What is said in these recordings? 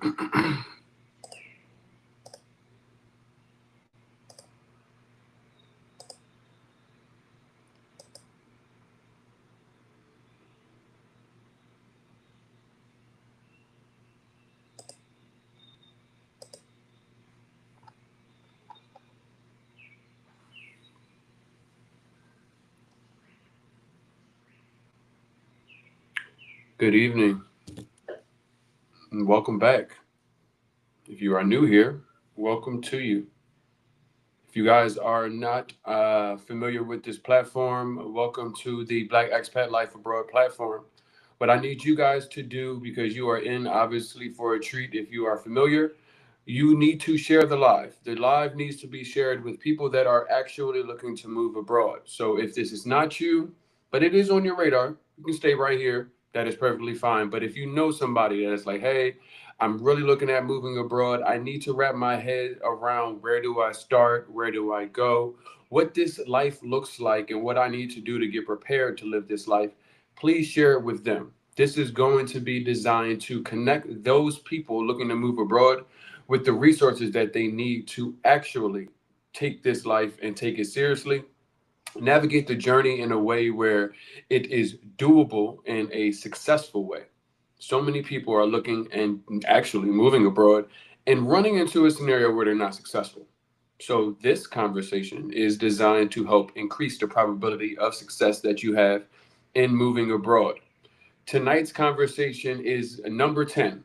Good evening and welcome back. If you are new here, welcome to you. If you guys are not familiar with this platform, welcome to the Black Expat Life Abroad platform. What I need you guys to do, because you are in obviously for a treat if you are familiar, you need to share the live. The live needs to be shared with people that are actually looking to move abroad. So if this is not you, but it is on your radar, you can stay right here. That is perfectly fine. But if you know somebody that is like, hey, I'm really looking at moving abroad. I need to wrap my head around where do I start? Where do I go? What this life looks like and what I need to do to get prepared to live this life. Please share it with them. This is going to be designed to connect those people looking to move abroad with the resources that they need to actually take this life and take it seriously, navigate the journey in a way where it is doable in a successful way. So many people are looking and actually moving abroad and running into a scenario where they're not successful. So, this conversation is designed to help increase the probability of success that you have in moving abroad. Tonight's conversation is number 10,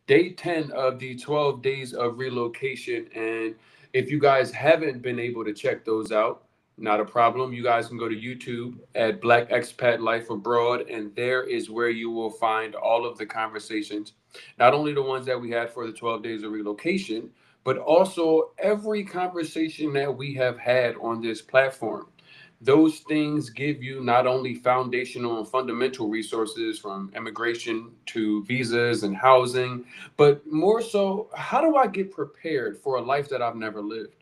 day 10 of the 12 days of relocation. And if you guys haven't been able to check those out, not a problem. You guys can go to YouTube at Black Expat Life Abroad, and there is where you will find all of the conversations, not only the ones that we had for the 12 days of relocation, but also every conversation that we have had on this platform. Those things give you not only foundational and fundamental resources from immigration to visas and housing, but more so, how do I get prepared for a life that I've never lived?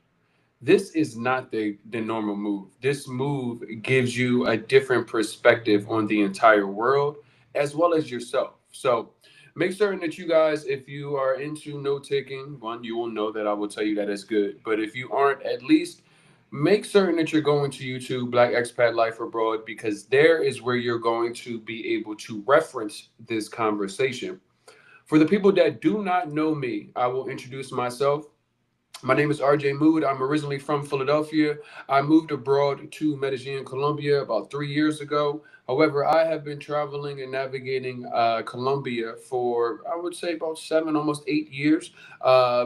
This is not the normal move. This move gives you a different perspective on the entire world as well as yourself. So make certain that you guys, if you are into note taking, one, you will know that I will tell you that it's good. But if you aren't, at least make certain that you're going to YouTube, Black Expat Life Abroad, because there is where you're going to be able to reference this conversation. For the people that do not know me, I will introduce myself. My name is RJ Mood. I'm originally from Philadelphia. I moved abroad to Medellin, Colombia about 3 years ago. However, I have been traveling and navigating Colombia for, I would say, about 7, almost 8 years,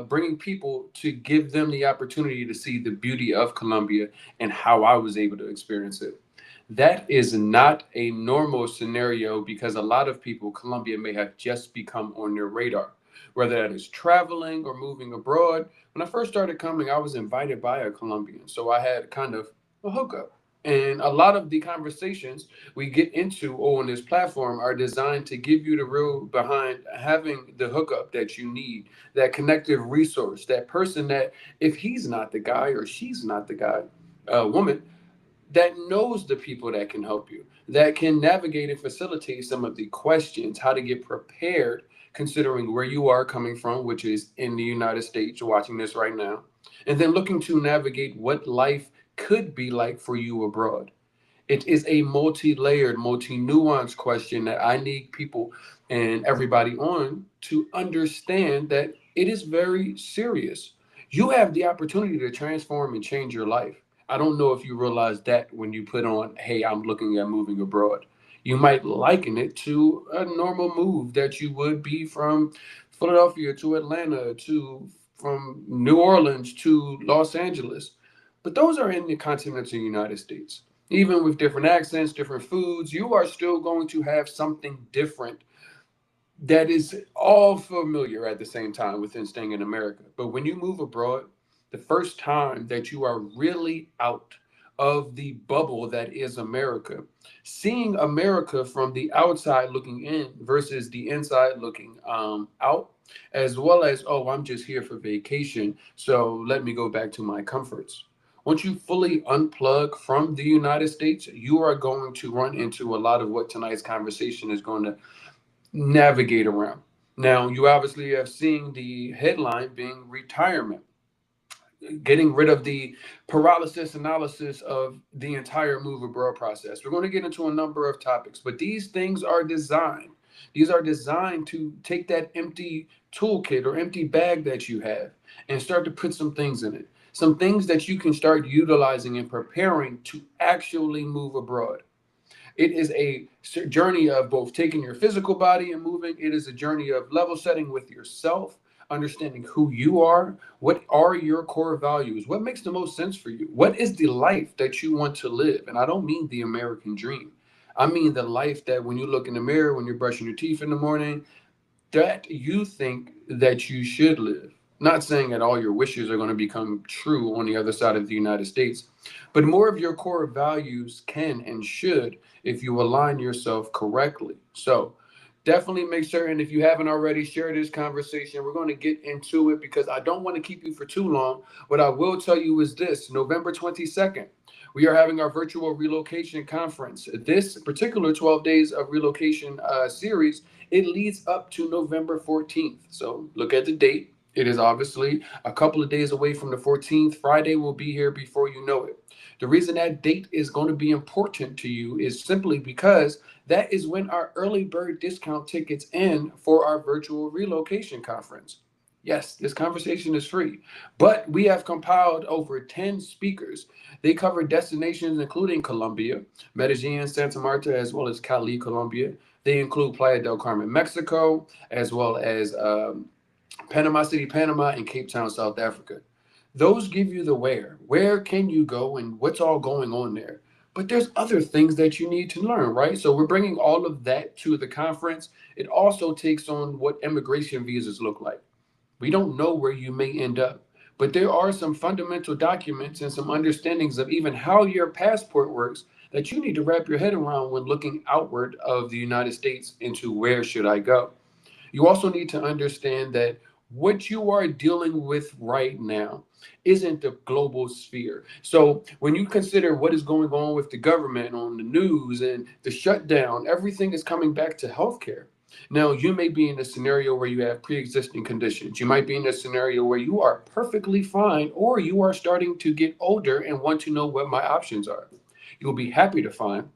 bringing people to give them the opportunity to see the beauty of Colombia and how I was able to experience it. That is not a normal scenario because a lot of people, Colombia may have just become on their radar, whether that is traveling or moving abroad. When I first started coming, I was invited by a Colombian, so I had kind of a hookup. And a lot of the conversations we get into on this platform are designed to give you the real behind having the hookup that you need, that connective resource, that person that if he's not the guy or she's not the guy, woman, that knows the people that can help you, that can navigate and facilitate some of the questions, how to get prepared, considering where you are coming from, which is in the United States, watching this right now, and then looking to navigate what life could be like for you abroad. It is a multi layered, multi nuanced question that I need people and everybody on to understand that it is very serious. You have the opportunity to transform and change your life. I don't know if you realize that when you put on, hey, I'm looking at moving abroad. You might liken it to a normal move that you would be from Philadelphia to Atlanta to from New Orleans to Los Angeles. But those are in the continental United States. Even with different accents, different foods, you are still going to have something different that is all familiar at the same time within staying in America. But when you move abroad, the first time that you are really out of the bubble that is America, seeing America from the outside looking in versus the inside looking out, as well as, oh, I'm just here for vacation, so let me go back to my comforts. Once you fully unplug from the United States, you are going to run into a lot of what tonight's conversation is going to navigate around. Now, you obviously have seen the headline being retirement, getting rid of the paralysis analysis of the entire move abroad process. We're going to get into a number of topics, but these things are designed. These are designed to take that empty toolkit or empty bag that you have and start to put some things in it. Some things that you can start utilizing and preparing to actually move abroad. It is a journey of both taking your physical body and moving. It is a journey of level setting with yourself, understanding who you are, what are your core values, what makes the most sense for you, what is the life that you want to live. And I don't mean the American dream. I mean the life that when you look in the mirror, when you're brushing your teeth in the morning, that you think that you should live. Not saying that all your wishes are going to become true on the other side of the United States, but more of your core values can and should if you align yourself correctly. So definitely make sure, and if you haven't already, share this conversation. We're going to get into it because I don't want to keep you for too long. What I will tell you is this: November 22nd, we are having our virtual relocation conference. This particular 12 days of relocation series, it leads up to November 14th. So look at the date. It is obviously a couple of days away from the 14th. Friday will be here before you know it. The reason that date is going to be important to you is simply because that is when our early bird discount tickets end for our virtual relocation conference. Yes, this conversation is free, but we have compiled over 10 speakers. They cover destinations including Colombia, Medellin, Santa Marta, as well as Cali, Colombia. They include Playa del Carmen, Mexico, as well as Panama City, Panama, and Cape Town, South Africa. Those give you the where. Where can you go and what's all going on there? But there's other things that you need to learn, right? So we're bringing all of that to the conference. It also takes on what immigration visas look like. We don't know where you may end up, but there are some fundamental documents and some understandings of even how your passport works that you need to wrap your head around when looking outward of the United States into where should I go. You also need to understand that what you are dealing with right now isn't the global sphere. So when you consider what is going on with the government on the news and the shutdown, everything is coming back to healthcare. Now, you may be in a scenario where you have pre existing conditions. You might be in a scenario where you are perfectly fine, or you are starting to get older and want to know what my options are. You'll be happy to find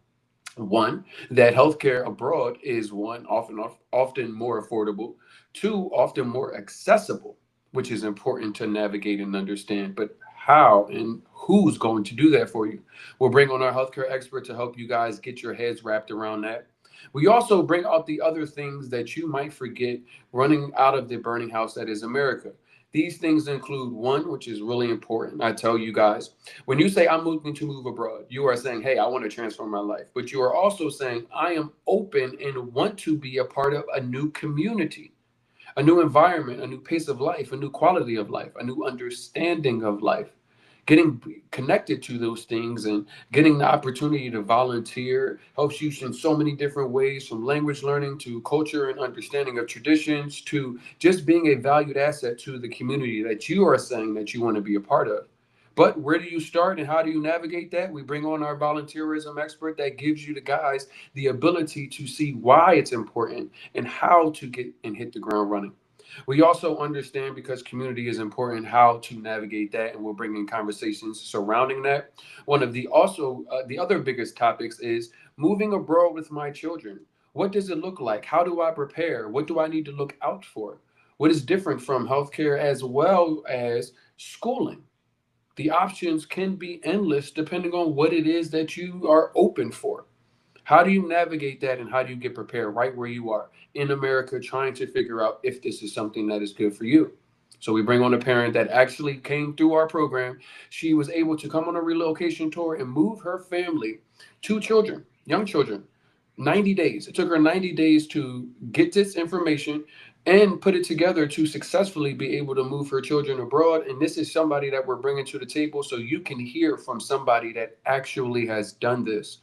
one, that healthcare abroad is one, often more affordable. Two, often more accessible, which is important to navigate and understand. But how and who's going to do that for you? We'll bring on our healthcare expert to help you guys get your heads wrapped around that. We also bring out the other things that you might forget running out of the burning house that is America. These things include one, which is really important. I tell you guys, when you say I'm looking to move abroad, you are saying, hey, I want to transform my life. But you are also saying, I am open and want to be a part of a new community, a new environment, a new pace of life, a new quality of life, a new understanding of life. Getting connected to those things and getting the opportunity to volunteer helps you in so many different ways, from language learning to culture and understanding of traditions to just being a valued asset to the community that you are saying that you want to be a part of. But where do you start and how do you navigate that? We bring on our volunteerism expert that gives you the guys the ability to see why it's important and how to get and hit the ground running. We also understand, because community is important, how to navigate that, and we'll bring in conversations surrounding that. One of the other biggest topics is moving abroad with my children. What does it look like? How do I prepare? What do I need to look out for? What is different from healthcare as well as schooling? The options can be endless depending on what it is that you are open for. How do you navigate that and how do you get prepared right where you are in America, trying to figure out if this is something that is good for you? So we bring on a parent that actually came through our program. She was able to come on a relocation tour and move her family, two children, young children, 90 days. It took her 90 days to get this information and put it together to successfully be able to move her children abroad. And this is somebody that we're bringing to the table so you can hear from somebody that actually has done this.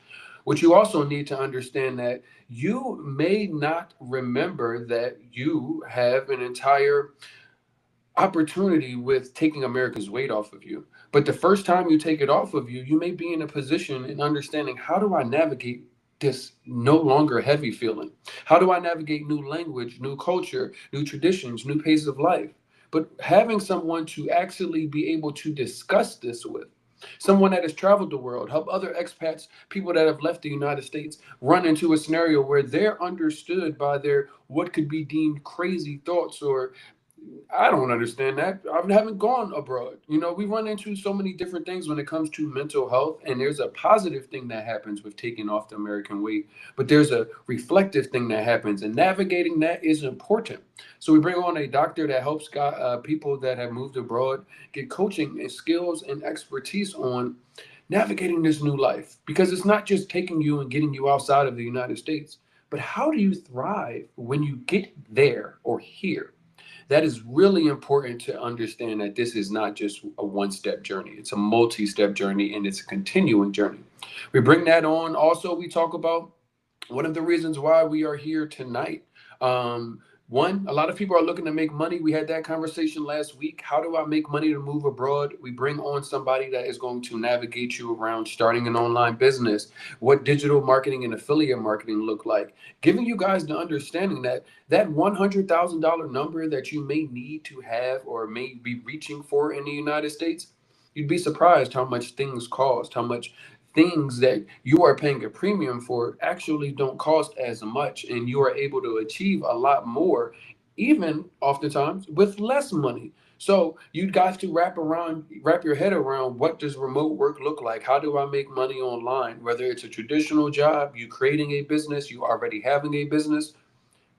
What you also need to understand that you may not remember that you have an entire opportunity with taking America's weight off of you. But the first time you take it off of you, you may be in a position in understanding, how do I navigate this no longer heavy feeling? How do I navigate new language, new culture, new traditions, new pace of life? But having someone to actually be able to discuss this with, someone that has traveled the world, help other expats, people that have left the United States, run into a scenario where they're understood by their what could be deemed crazy thoughts or I don't understand that. I haven't gone abroad. We run into so many different things when it comes to mental health, and there's a positive thing that happens with taking off the American weight, but there's a reflective thing that happens, and navigating that is important. So we bring on a doctor that helps people that have moved abroad get coaching and skills and expertise on navigating this new life, because it's not just taking you and getting you outside of the United States, but how do you thrive when you get there or here? That is really important to understand that this is not just a one-step journey. It's a multi-step journey, and it's a continuing journey. We bring that on. Also, we talk about one of the reasons why we are here tonight. One, a lot of people are looking to make money. We had that conversation last week. How do I make money to move abroad? We bring on somebody that is going to navigate you around starting an online business, what digital marketing and affiliate marketing look like, giving you guys the understanding that that $100,000 number that you may need to have or may be reaching for in the United States, you'd be surprised how much things cost, how much things that you are paying a premium for actually don't cost as much, and you are able to achieve a lot more, even oftentimes with less money. So you got to wrap your head around, what does remote work look like? How do I make money online? Whether it's a traditional job, you creating a business, you already having a business,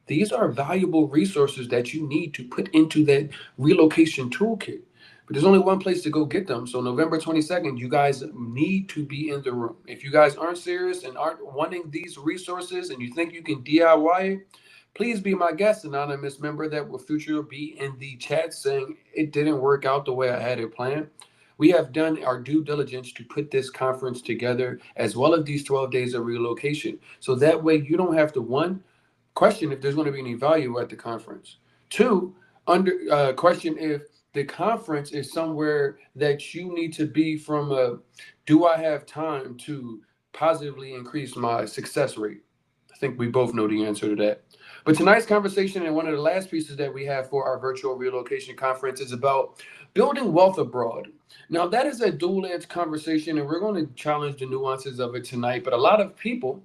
these are valuable resources that you need to put into that relocation toolkit. But there's only one place to go get them. So November 22nd, you guys need to be in the room. If you guys aren't serious and aren't wanting these resources and you think you can DIY it, please be my guest, anonymous member that will future be in the chat saying it didn't work out the way I had it planned. We have done our due diligence to put this conference together as well as these 12 days of relocation. So that way you don't have to, one, question if there's going to be any value at the conference. Two, question if the conference is somewhere that you need to be from a, do I have time to positively increase my success rate? I think we both know the answer to that. But tonight's conversation and one of the last pieces that we have for our virtual relocation conference is about building wealth abroad. Now, that is a dual-edged conversation, and we're going to challenge the nuances of it tonight. But a lot of people,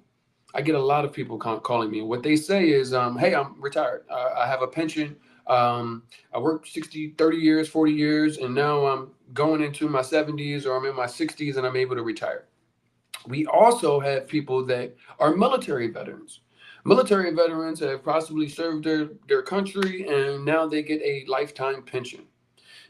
I get a lot of people calling me. And what they say is, hey, I'm retired. I have a pension. I worked 60, 30 years, 40 years, and now I'm going into my 70s or I'm in my 60s and I'm able to retire. We also have people that are military veterans. Military veterans have possibly served their country and now they get a lifetime pension.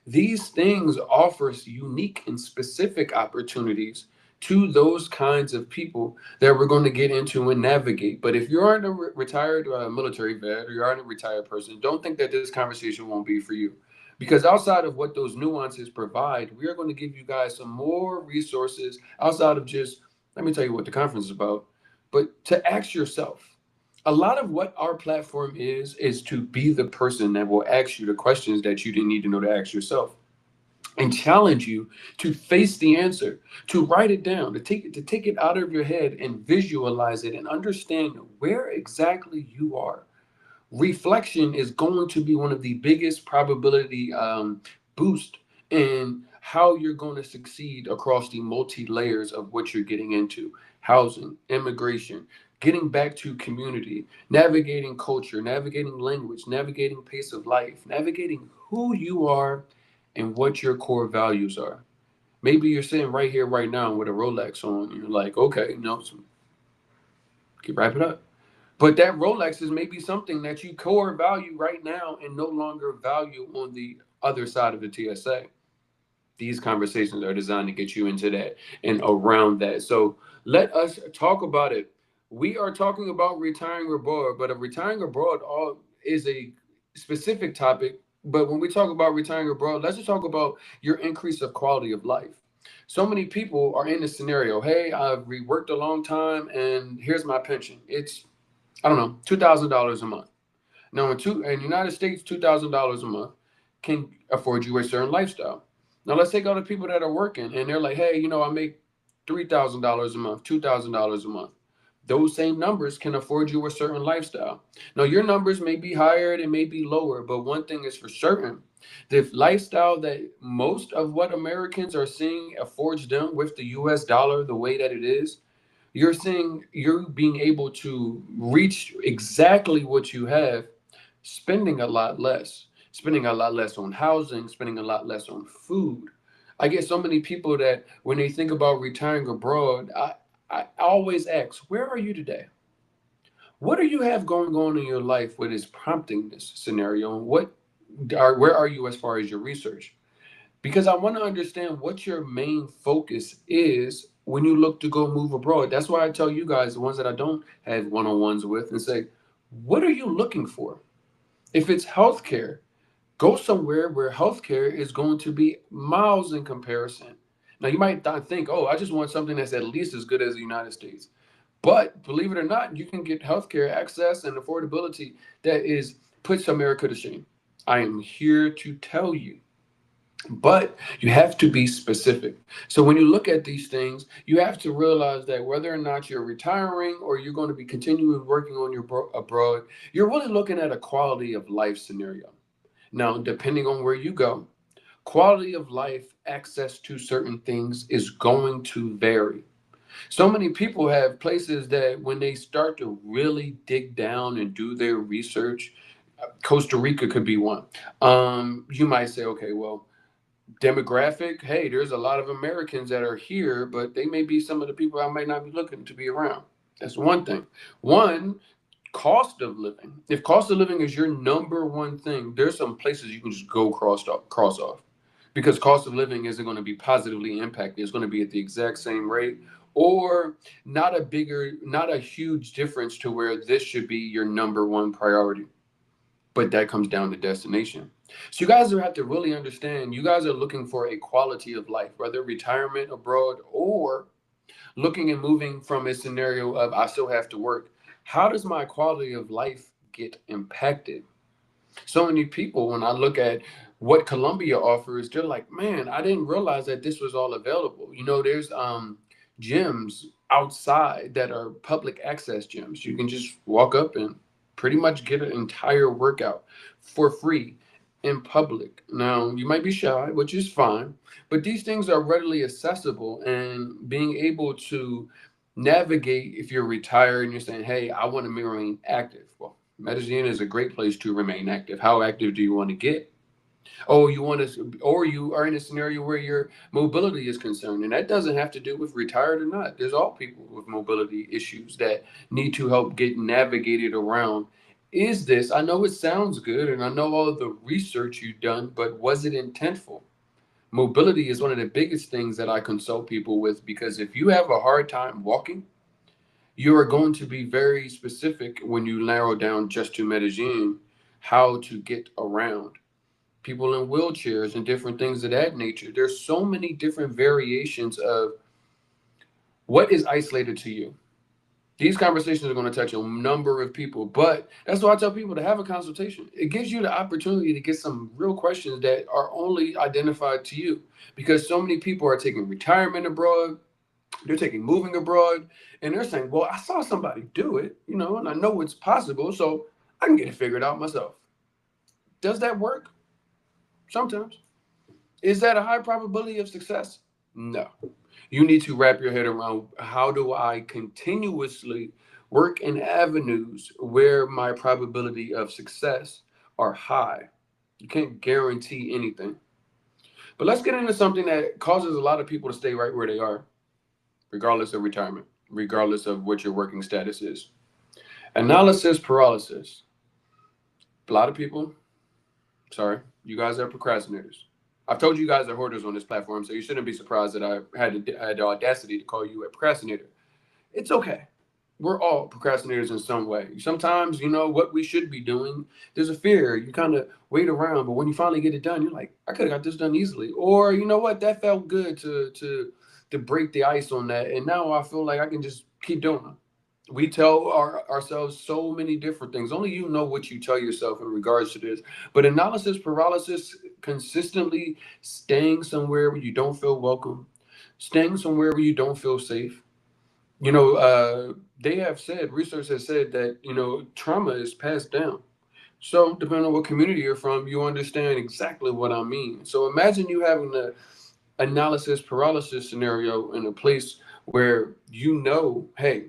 These things offers unique and specific opportunities to those kinds of people that we're going to get into and navigate. But if you aren't a retired military vet or you aren't a retired person, don't think that this conversation won't be for you. Because outside of what those nuances provide, we are going to give you guys some more resources outside of just, let me tell you what the conference is about, but to ask yourself. A lot of what our platform is to be the person that will ask you the questions that you didn't need to know to ask yourself and challenge you to face the answer, to write it down, to take it out of your head and visualize it and understand where exactly you are. Reflection is going to be one of the biggest probability boost in how you're going to succeed across the multi layers of what you're getting into: housing, immigration, getting back to community, navigating culture, navigating language, navigating pace of life, navigating who you are and what your core values are. Maybe you're sitting right here right now with a Rolex on and you're like, okay, no, so keep wrap it up. But that Rolex is maybe something that you core value right now and no longer value on the other side of the TSA. These conversations are designed to get you into that and around that. So let us talk about it. We are talking about retiring abroad, but retiring abroad is a specific topic. But when we talk about retiring abroad, let's just talk about your increase of quality of life. So many people are in this scenario. Hey, I've worked a long time and here's my pension. It's, I don't know, $2,000 a month. Now, in the United States, $2,000 a month can afford you a certain lifestyle. Now, let's take all the people that are working and they're like, hey, I make $3,000 a month, $2,000 a month. those same numbers can afford you a certain lifestyle. Now, your numbers may be higher, they may be lower, but one thing is for certain: the lifestyle that most of what Americans are seeing affords them with the US dollar the way that it is, you're seeing you're being able to reach exactly what you have, spending a lot less on housing, spending a lot less on food. I get so many people that when they think about retiring abroad, I always ask, where are you today? What do you have going on in your life what is prompting this scenario? And where are you as far as your research? Because I want to understand what your main focus is when you look to go move abroad. That's why I tell you guys, the ones that I don't have one-on-ones with, and say, what are you looking for? If it's healthcare, go somewhere where healthcare is going to be miles in comparison. Now, you might not think, oh, I just want something that's at least as good as the United States. But believe it or not, you can get healthcare access and affordability that is puts America to shame. I am here to tell you. But you have to be specific. So when you look at these things, you have to realize that whether or not you're retiring or you're going to be continuing working on your abroad, you're really looking at a quality of life scenario. Now, depending on where you go, quality of life, access to certain things is going to vary. So many people have places that when they start to really dig down and do their research, Costa Rica could be one. You might say, okay, well, demographic, hey, there's a lot of Americans that are here, but they may be some of the people I might not be looking to be around. That's one thing. One, cost of living. If cost of living is your number one thing, there's some places you can just go cross off. Because cost of living isn't going to be positively impacted. It's going to be at the exact same rate, or not a huge difference to where this should be your number one priority. But that comes down to destination. So you guys have to really understand, you guys are looking for a quality of life, whether retirement abroad or looking and moving from a scenario of I still have to work. How does my quality of life get impacted? So many people, when I look at what Colombia offers, they're like, man, I didn't realize that this was all available. There's gyms outside that are public access gyms. You can just walk up and pretty much get an entire workout for free in public. Now, you might be shy, which is fine, but these things are readily accessible, and being able to navigate if you're retired and you're saying, hey, I want to remain active. Well, Medellin is a great place to remain active. How active do you want to get? Or you are in a scenario where your mobility is concerned, and that doesn't have to do with retired or not. There's all people with mobility issues that need to help get navigated around. Is this? I know it sounds good, and I know all of the research you've done, but was it intentful? Mobility is one of the biggest things that I consult people with, because if you have a hard time walking, you are going to be very specific when you narrow down just to Medellin how to get around. People in wheelchairs and different things of that nature. There's so many different variations of what is isolated to you. These conversations are going to touch a number of people, but that's why I tell people to have a consultation. It gives you the opportunity to get some real questions that are only identified to you, because so many people are taking retirement abroad, they're taking moving abroad, and they're saying, well, I saw somebody do it, and I know it's possible, so I can get it figured out myself. Does that work? Sometimes. Is that a high probability of success? No. You need to wrap your head around, how do I continuously work in avenues where my probability of success are high? You can't guarantee anything. But let's get into something that causes a lot of people to stay right where they are, regardless of retirement, regardless of what your working status is. Analysis paralysis. A lot of people, sorry, you guys are procrastinators. I've told you guys are hoarders on this platform, so you shouldn't be surprised that I had the audacity to call you a procrastinator. It's okay. We're all procrastinators in some way. Sometimes, what we should be doing, there's a fear. You kind of wait around, but when you finally get it done, you're like, I could have got this done easily. Or you know what, that felt good to break the ice on that, and now I feel like I can just keep doing it. We tell ourselves so many different things. Only you know what you tell yourself in regards to this. But analysis paralysis, consistently staying somewhere where you don't feel welcome, staying somewhere where you don't feel safe, You know, they have said, research has said that, trauma is passed down. So depending on what community you're from, you understand exactly what I mean. So imagine you having a analysis paralysis scenario in a place where hey,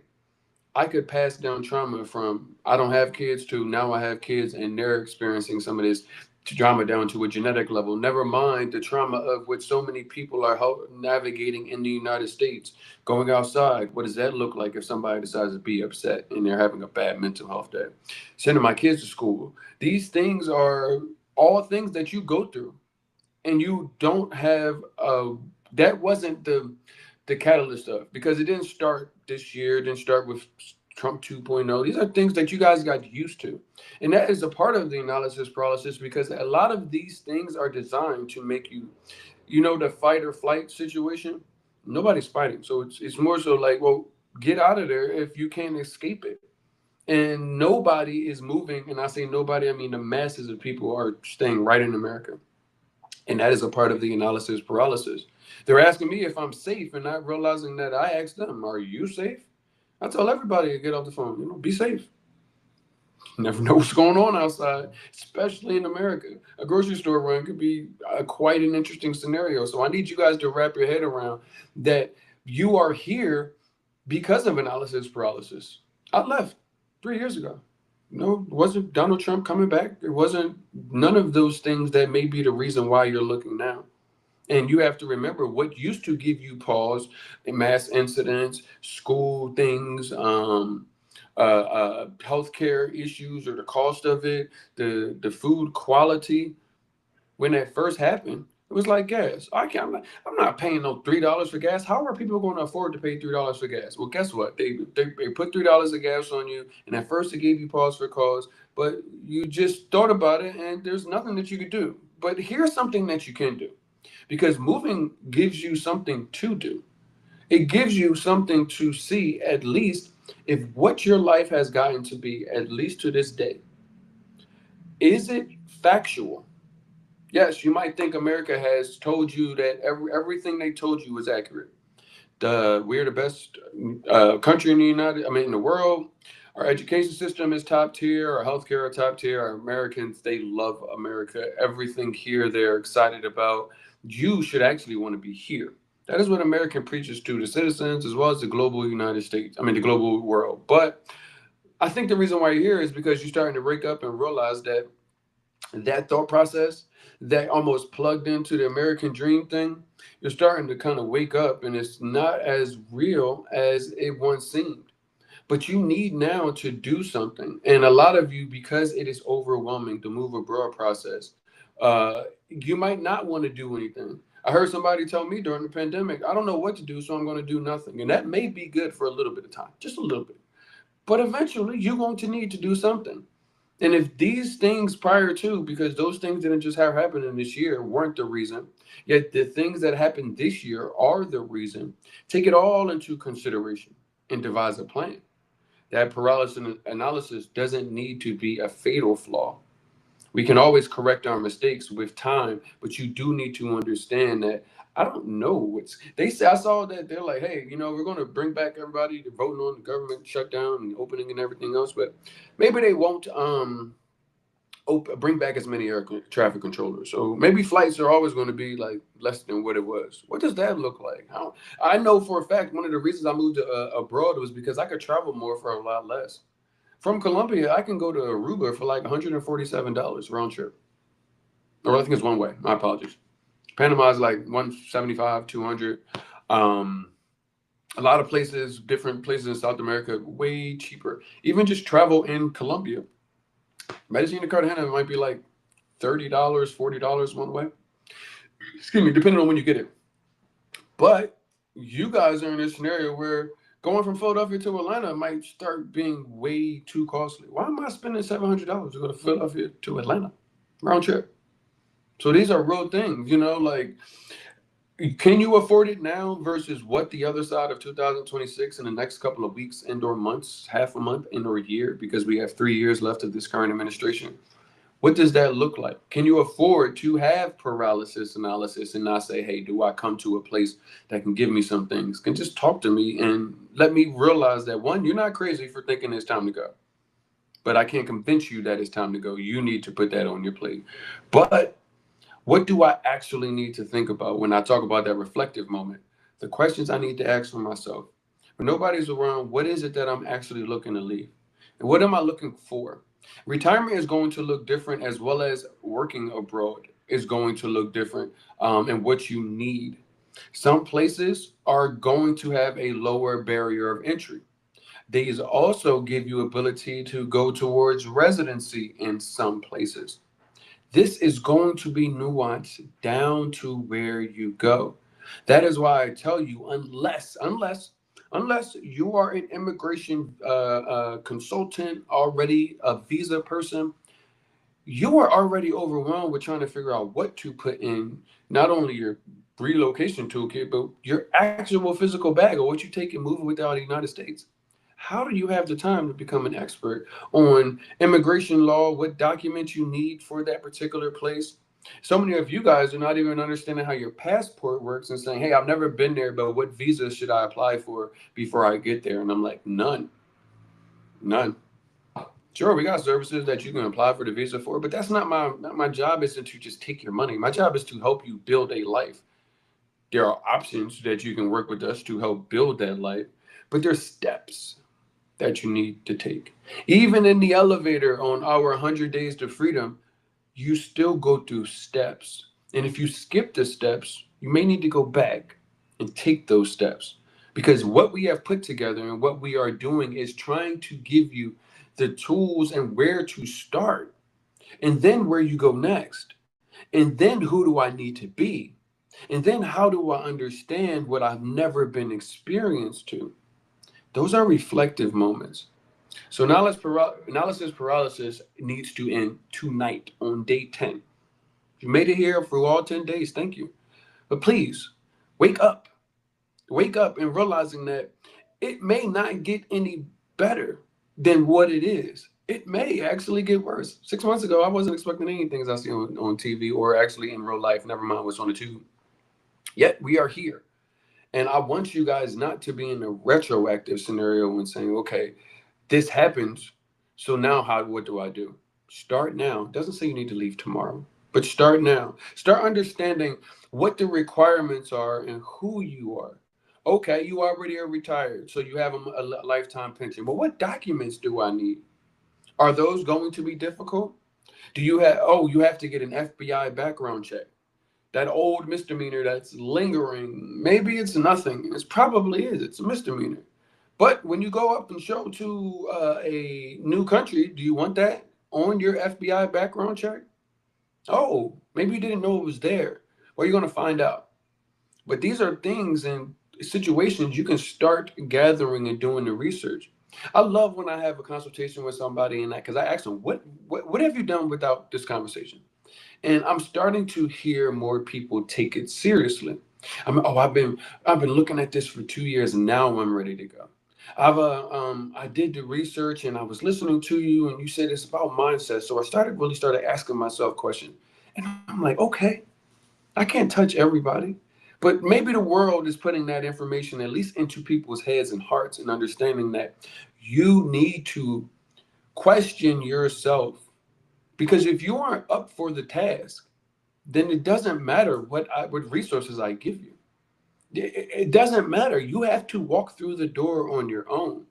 I could pass down trauma from I don't have kids to now I have kids and they're experiencing some of this trauma down to a genetic level. Never mind the trauma of which so many people are navigating in the United States. Going outside, what does that look like if somebody decides to be upset and they're having a bad mental health day? Sending my kids to school. These things are all things that you go through and you don't have that wasn't the catalyst of because it didn't start this year, it didn't start with Trump 2.0. These are things that you guys got used to. And that is a part of the analysis paralysis because a lot of these things are designed to make you, the fight or flight situation. Nobody's fighting. So it's more so like, well, get out of there if you can't escape it. And nobody is moving. And I say nobody, I mean the masses of people are staying right in America. And that is a part of the analysis paralysis. They're asking me if I'm safe and not realizing that I asked them, are you safe? I tell everybody to get off the phone, be safe. You never know what's going on outside, especially in America. A grocery store run could be quite an interesting scenario. So I need you guys to wrap your head around that you are here because of analysis paralysis. I left 3 years ago. No, it wasn't Donald Trump coming back. It wasn't none of those things that may be the reason why you're looking now. And you have to remember what used to give you pause, mass incidents, school things, healthcare issues or the cost of it, the food quality. When that first happened, it was like gas. I'm not paying no $3 for gas. How are people going to afford to pay $3 for gas? Well, guess what? They put $3 of gas on you, and at first they gave you pause for cause, but you just thought about it, and there's nothing that you could do. But here's something that you can do, because moving gives you something to do. It gives you something to see, at least if what your life has gotten to be, at least to this day, is it factual? Yes, you might think America has told you that everything they told you was accurate. We're the best country in in the world. Our education system is top tier. Our healthcare are top tier. Our Americans, they love America. Everything here they're excited about. You should actually want to be here. That is what American preaches to the citizens as well as the global United States. I mean, the global world. But I think the reason why you're here is because you're starting to wake up and realize that thought process that almost plugged into the American dream thing, you're starting to kind of wake up and it's not as real as it once seemed. But you need now to do something. And a lot of you, because it is overwhelming, the move abroad process, you might not want to do anything. I heard somebody tell me during the pandemic, I don't know what to do, so I'm going to do nothing. And that may be good for a little bit of time, just a little bit. But eventually, you're going to need to do something. And if these things prior to, because those things didn't just have happened in this year, weren't the reason, yet the things that happened this year are the reason, take it all into consideration and devise a plan. That paralysis analysis doesn't need to be a fatal flaw. We can always correct our mistakes with time, but you do need to understand that I don't know what's they say. I saw that they're like, hey, we're going to bring back everybody to voting on the government shutdown and opening and everything else, but maybe they won't bring back as many air traffic controllers. So maybe flights are always going to be like less than what it was. What does that look like? I know for a fact one of the reasons I moved abroad was because I could travel more for a lot less. From Colombia, I can go to Aruba for like $147 round trip. Or I think it's one way. My apologies. Panama is like 175, 200. A lot of places, different places in South America, way cheaper. Even just travel in Colombia. Medellin to Cartagena might be like $30, $40 one way. Excuse me, depending on when you get it. But you guys are in this scenario where going from Philadelphia to Atlanta might start being way too costly. Why am I spending $700 to go to Philadelphia to Atlanta? Round trip. So these are real things, like, can you afford it now versus what the other side of 2026 in the next couple of weeks and or months, half a month and or a year, because we have 3 years left of this current administration? What does that look like? Can you afford to have paralysis analysis and not say, hey, do I come to a place that can give me some things? Can just talk to me and let me realize that, one, you're not crazy for thinking it's time to go, but I can't convince you that it's time to go. You need to put that on your plate. But what do I actually need to think about when I talk about that reflective moment? The questions I need to ask for myself. When nobody's around, what is it that I'm actually looking to leave? And what am I looking for? Retirement is going to look different, as well as working abroad is going to look different, and what you need. Some places are going to have a lower barrier of entry. These also give you ability to go towards residency in some places. This is going to be nuanced down to where you go. That is why I tell you, unless you are an immigration consultant, already a visa person, you are already overwhelmed with trying to figure out what to put in not only your relocation toolkit, but your actual physical bag of what you take and move without the United States. How do you have the time to become an expert on immigration law, what documents you need for that particular place? So many of you guys are not even understanding how your passport works and saying, hey, I've never been there, but what visa should I apply for before I get there? And I'm like, none, none. Sure, we got services that you can apply for the visa for, but that's not my job. Isn't to just take your money. My job is to help you build a life. There are options that you can work with us to help build that life, but there's steps that you need to take. Even in the elevator on our 100 days to freedom, you still go through steps. And if you skip the steps, you may need to go back and take those steps. Because what we have put together and what we are doing is trying to give you the tools and where to start, and then where you go next. And then who do I need to be? And then how do I understand what I've never been experienced to? Those are reflective moments. So analysis paralysis needs to end tonight on day 10. You made it here through all 10 days. Thank you. But please wake up. Wake up and realizing that it may not get any better than what it is. It may actually get worse. 6 months ago, I wasn't expecting anything as I see on TV or actually in real life, never mind what's on the tube. Yet we are here. And I want you guys not to be in a retroactive scenario and saying, okay, this happens. So now what do I do? Start now. It doesn't say you need to leave tomorrow, but start now. Start understanding what the requirements are and who you are. Okay, you already are retired, so you have a lifetime pension. But what documents do I need? Are those going to be difficult? Do you have, oh, you have to get an FBI background check. That old misdemeanor that's lingering, maybe it's nothing. It probably is. It's a misdemeanor. But when you go up and show to a new country, do you want that on your FBI background check? Oh, maybe you didn't know it was there. Well, you're going to find out. But these are things and situations you can start gathering and doing the research. I love when I have a consultation with somebody and that, because I ask them, what have you done without this conversation? And I'm starting to hear more people take it seriously. I've been looking at this for 2 years and now I'm ready to go. I did the research and I was listening to you and you said it's about mindset. So I started asking myself questions. And I'm like, okay, I can't touch everybody, but maybe the world is putting that information at least into people's heads and hearts and understanding that you need to question yourself. Because if you aren't up for the task, then it doesn't matter what resources I give you. It doesn't matter. You have to walk through the door on your own.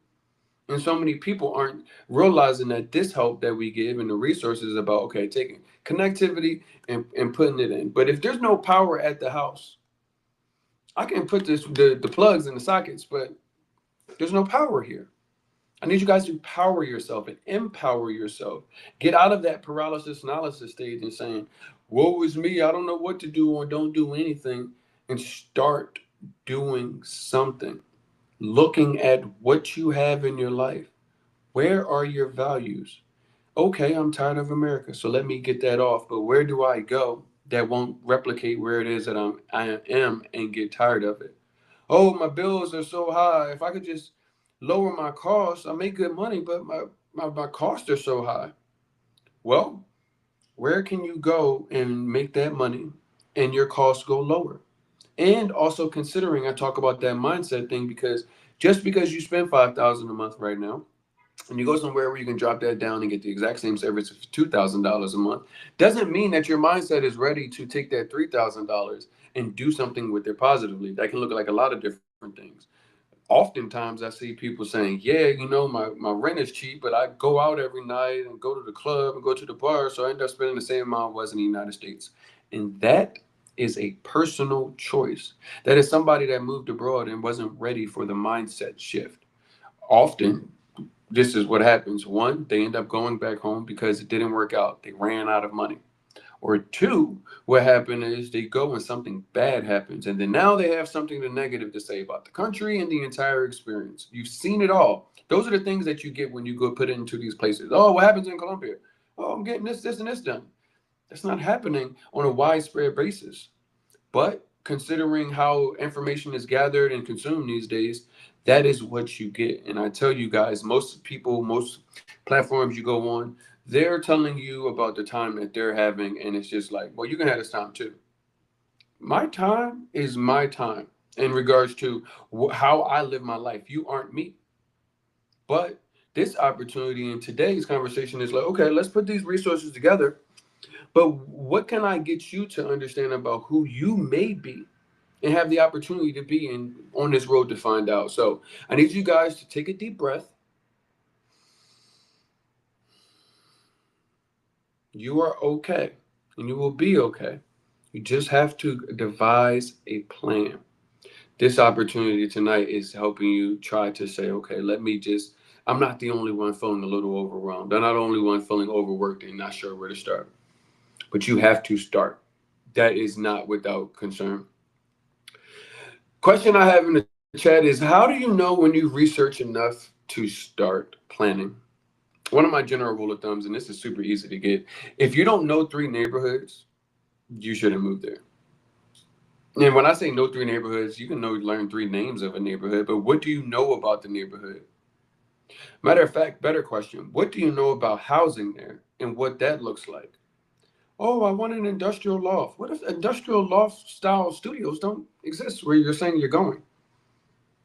And so many people aren't realizing that this help that we give and the resources is about, okay, taking connectivity and putting it in. But if there's no power at the house, I can put the plugs in the sockets, but there's no power here. I need you guys to power yourself and empower yourself. Get out of that paralysis analysis stage and saying, woe is me, I don't know what to do or don't do anything, and start doing something. Looking at what you have in your life. Where are your values? Okay, I'm tired of America, so let me get that off. But where do I go that won't replicate where it is that I am and get tired of it? Oh, my bills are so high. If I could just lower my costs, I make good money, but my costs are so high. Well, where can you go and make that money and your costs go lower? And also considering, I talk about that mindset thing because Just because you spend 5,000 a month right now, and you go somewhere where you can drop that down and get the exact same service for $2,000 a month, doesn't mean that your mindset is ready to take that $3,000 and do something with it positively. That can look like a lot of different things. Oftentimes I see people saying, yeah, my rent is cheap, but I go out every night and go to the club and go to the bar, so I end up spending the same amount I was in the United States. And that is a personal choice. That is somebody that moved abroad and wasn't ready for the mindset shift. Often this is what happens. One, they end up going back home because it didn't work out. They ran out of money. Or two, what happened is they go and something bad happens. And then now they have something negative to say about the country and the entire experience. You've seen it all. Those are the things that you get when you go put it into these places. Oh, what happens in Colombia? Oh, I'm getting this, and this done. That's not happening on a widespread basis. But considering how information is gathered and consumed these days, that is what you get. And I tell you guys, most people, most platforms you go on, they're telling you about the time that they're having. And it's just like, well, you can have this time too. My time is my time in regards to how I live my life. You aren't me. But this opportunity in today's conversation is like, okay, let's put these resources together. But what can I get you to understand about who you may be and have the opportunity to be in on this road to find out? So I need you guys to take a deep breath. You are okay, and you will be okay. You just have to devise a plan. This opportunity tonight is helping you try to say, okay, I'm not the only one feeling a little overwhelmed. I'm not the only one feeling overworked and not sure where to start. But you have to start. That is not without concern. Question I have in the chat is, how do you know when you research enough to start planning? One of my general rule of thumbs, and this is super easy to get, if you don't know three neighborhoods, you shouldn't move there. And when I say know three neighborhoods, you can learn three names of a neighborhood, but what do you know about the neighborhood? Matter of fact, better question, what do you know about housing there and what that looks like? Oh, I want an industrial loft. What if industrial loft style studios don't exist where you're saying you're going?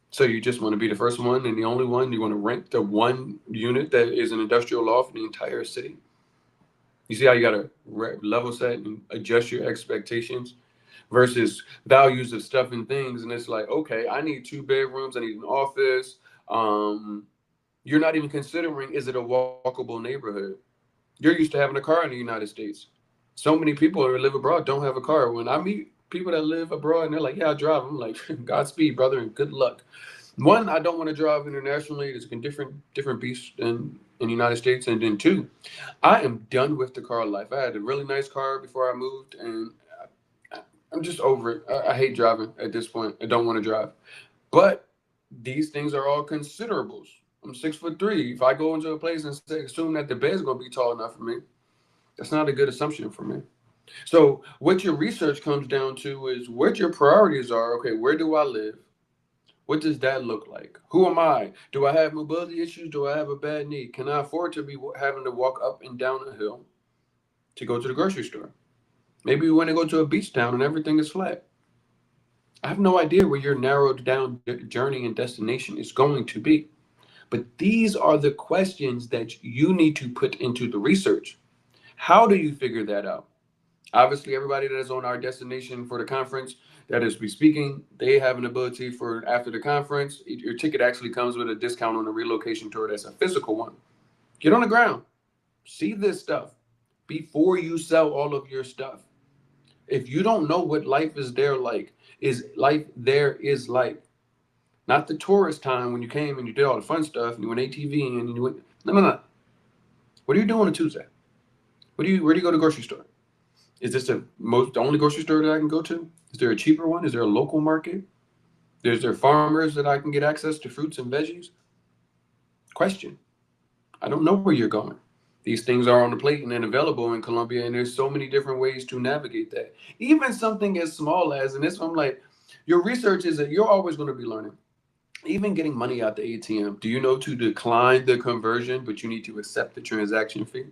So you just want to be the first one and the only one? You want to rent the one unit that is an industrial loft in the entire city? You see how you got to level set and adjust your expectations versus values of stuff and things. And it's like, okay, I need 2 bedrooms. I need an office. You're not even considering, is it a walkable neighborhood? You're used to having a car in the United States. So many people who live abroad don't have a car. When I meet people that live abroad and they're like, yeah, I drive, I'm like, Godspeed, brother, and good luck. One, I don't want to drive internationally. It's a different beast in the United States. And then two, I am done with the car life. I had a really nice car before I moved, and I'm just over it. I hate driving at this point. I don't want to drive. But these things are all considerables. I'm 6'3". If I go into a place and assume that the bed's going to be tall enough for me, that's not a good assumption for me. So what your research comes down to is what your priorities are. Okay, where do I live? What does that look like? Who am I? Do I have mobility issues? Do I have a bad knee? Can I afford to be having to walk up and down a hill to go to the grocery store? Maybe you want to go to a beach town and everything is flat. I have no idea where your narrowed down journey and destination is going to be. But these are the questions that you need to put into the research. How do you figure that out? Obviously, everybody that is on our destination for the conference that is be speaking, they have an ability for after the conference. Your ticket actually comes with a discount on the relocation tour. That's a physical one. Get on the ground. See this stuff before you sell all of your stuff. If you don't know what life is there like, is life there is like, not the tourist time when you came and you did all the fun stuff and you went ATV and you went, no. What do you do on a Tuesday? Where do you go to the grocery store? Is this the only grocery store that I can go to? Is there a cheaper one? Is there a local market? Is there farmers that I can get access to fruits and veggies? Question. I don't know where you're going. These things are on the plate and then available in Colombia, and there's so many different ways to navigate that. Even something as small as, and this I'm like, your research is that you're always going to be learning. Even getting money out the ATM. Do you know to decline the conversion, but you need to accept the transaction fee?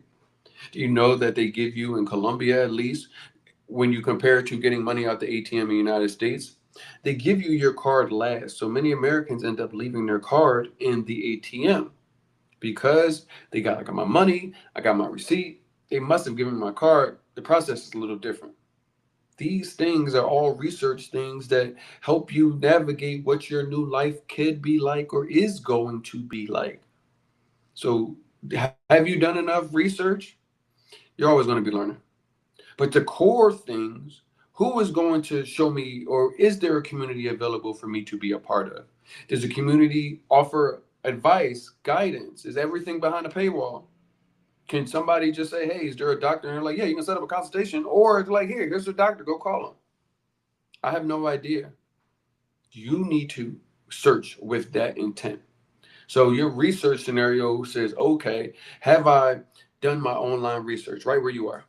Do you know that they give you in Colombia, at least, when you compare it to getting money out the ATM in the United States, They give you your card last. So many Americans end up leaving their card in the ATM because they got, I got my money, I got my receipt. They must have given me my card. The process is a little different. These things are all research things that help you navigate what your new life could be like or is going to be like. So, have you done enough research? You're always going to be learning. But the core things, who is going to show me, or is there a community available for me to be a part of? Does the community offer advice, guidance? Is everything behind a paywall? Can somebody just say, hey, is there a doctor? And they're like, yeah, you can set up a consultation. Or it's like, here, here's a doctor, go call him. I have no idea. You need to search with that intent. So your research scenario says, okay, have I done my online research right where you are?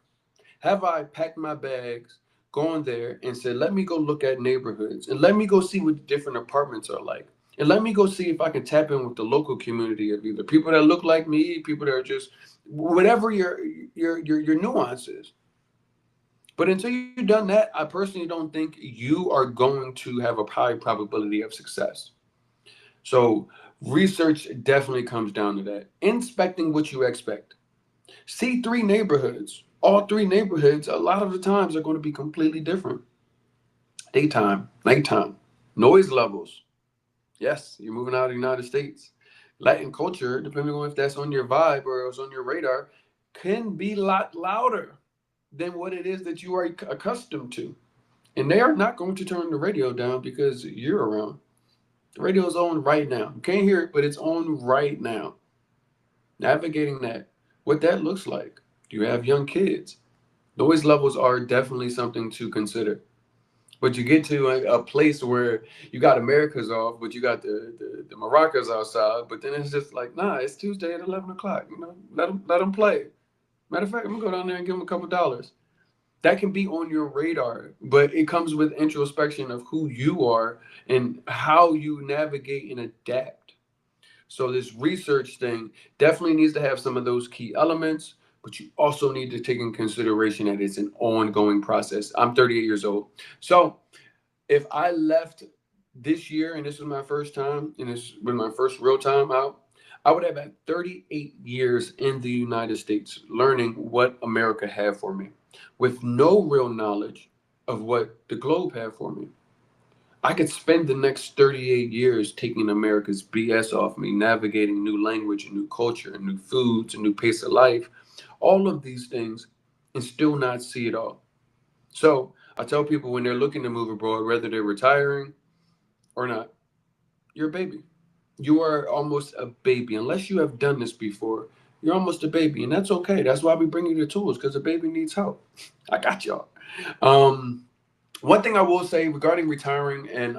Have I packed my bags, gone there and said, let me go look at neighborhoods and let me go see what the different apartments are like. And let me go see if I can tap in with the local community of either people that look like me, people that are just whatever your nuances. But until you've done that, I personally don't think you are going to have a high probability of success. So research definitely comes down to that. Inspecting what you expect. See three neighborhoods. All three neighborhoods, a lot of the times, are going to be completely different. Daytime, nighttime, noise levels. Yes, you're moving out of the United States. Latin culture, depending on if that's on your vibe or it's on your radar, can be a lot louder than what it is that you are accustomed to. And they are not going to turn the radio down because you're around. The radio is on right now. You can't hear it, but it's on right now. Navigating that, what that looks like. Do you have young kids? Noise levels are definitely something to consider. But you get to a place where you got America's off, but you got the maracas outside. But then it's just like, nah, it's Tuesday at 11 o'clock. You know, let them play. Matter of fact, I'm going to go down there and give them a couple dollars. That can be on your radar, but it comes with introspection of who you are and how you navigate and adapt. So this research thing definitely needs to have some of those key elements, but you also need to take in consideration that it's an ongoing process. I'm 38 years old. So if I left this year and this was my first time and this was my first real time out, I would have had 38 years in the United States learning what America had for me with no real knowledge of what the globe had for me. I could spend the next 38 years taking America's BS off me, navigating new language and new culture and new foods and new pace of life, all of these things, and still not see it all. So I tell people when they're looking to move abroad, whether they're retiring or not, you're a baby. You are almost a baby. Unless you have done this before, you're almost a baby. And that's okay. That's why we bring you the tools, because a baby needs help. I got y'all. One thing I will say regarding retiring and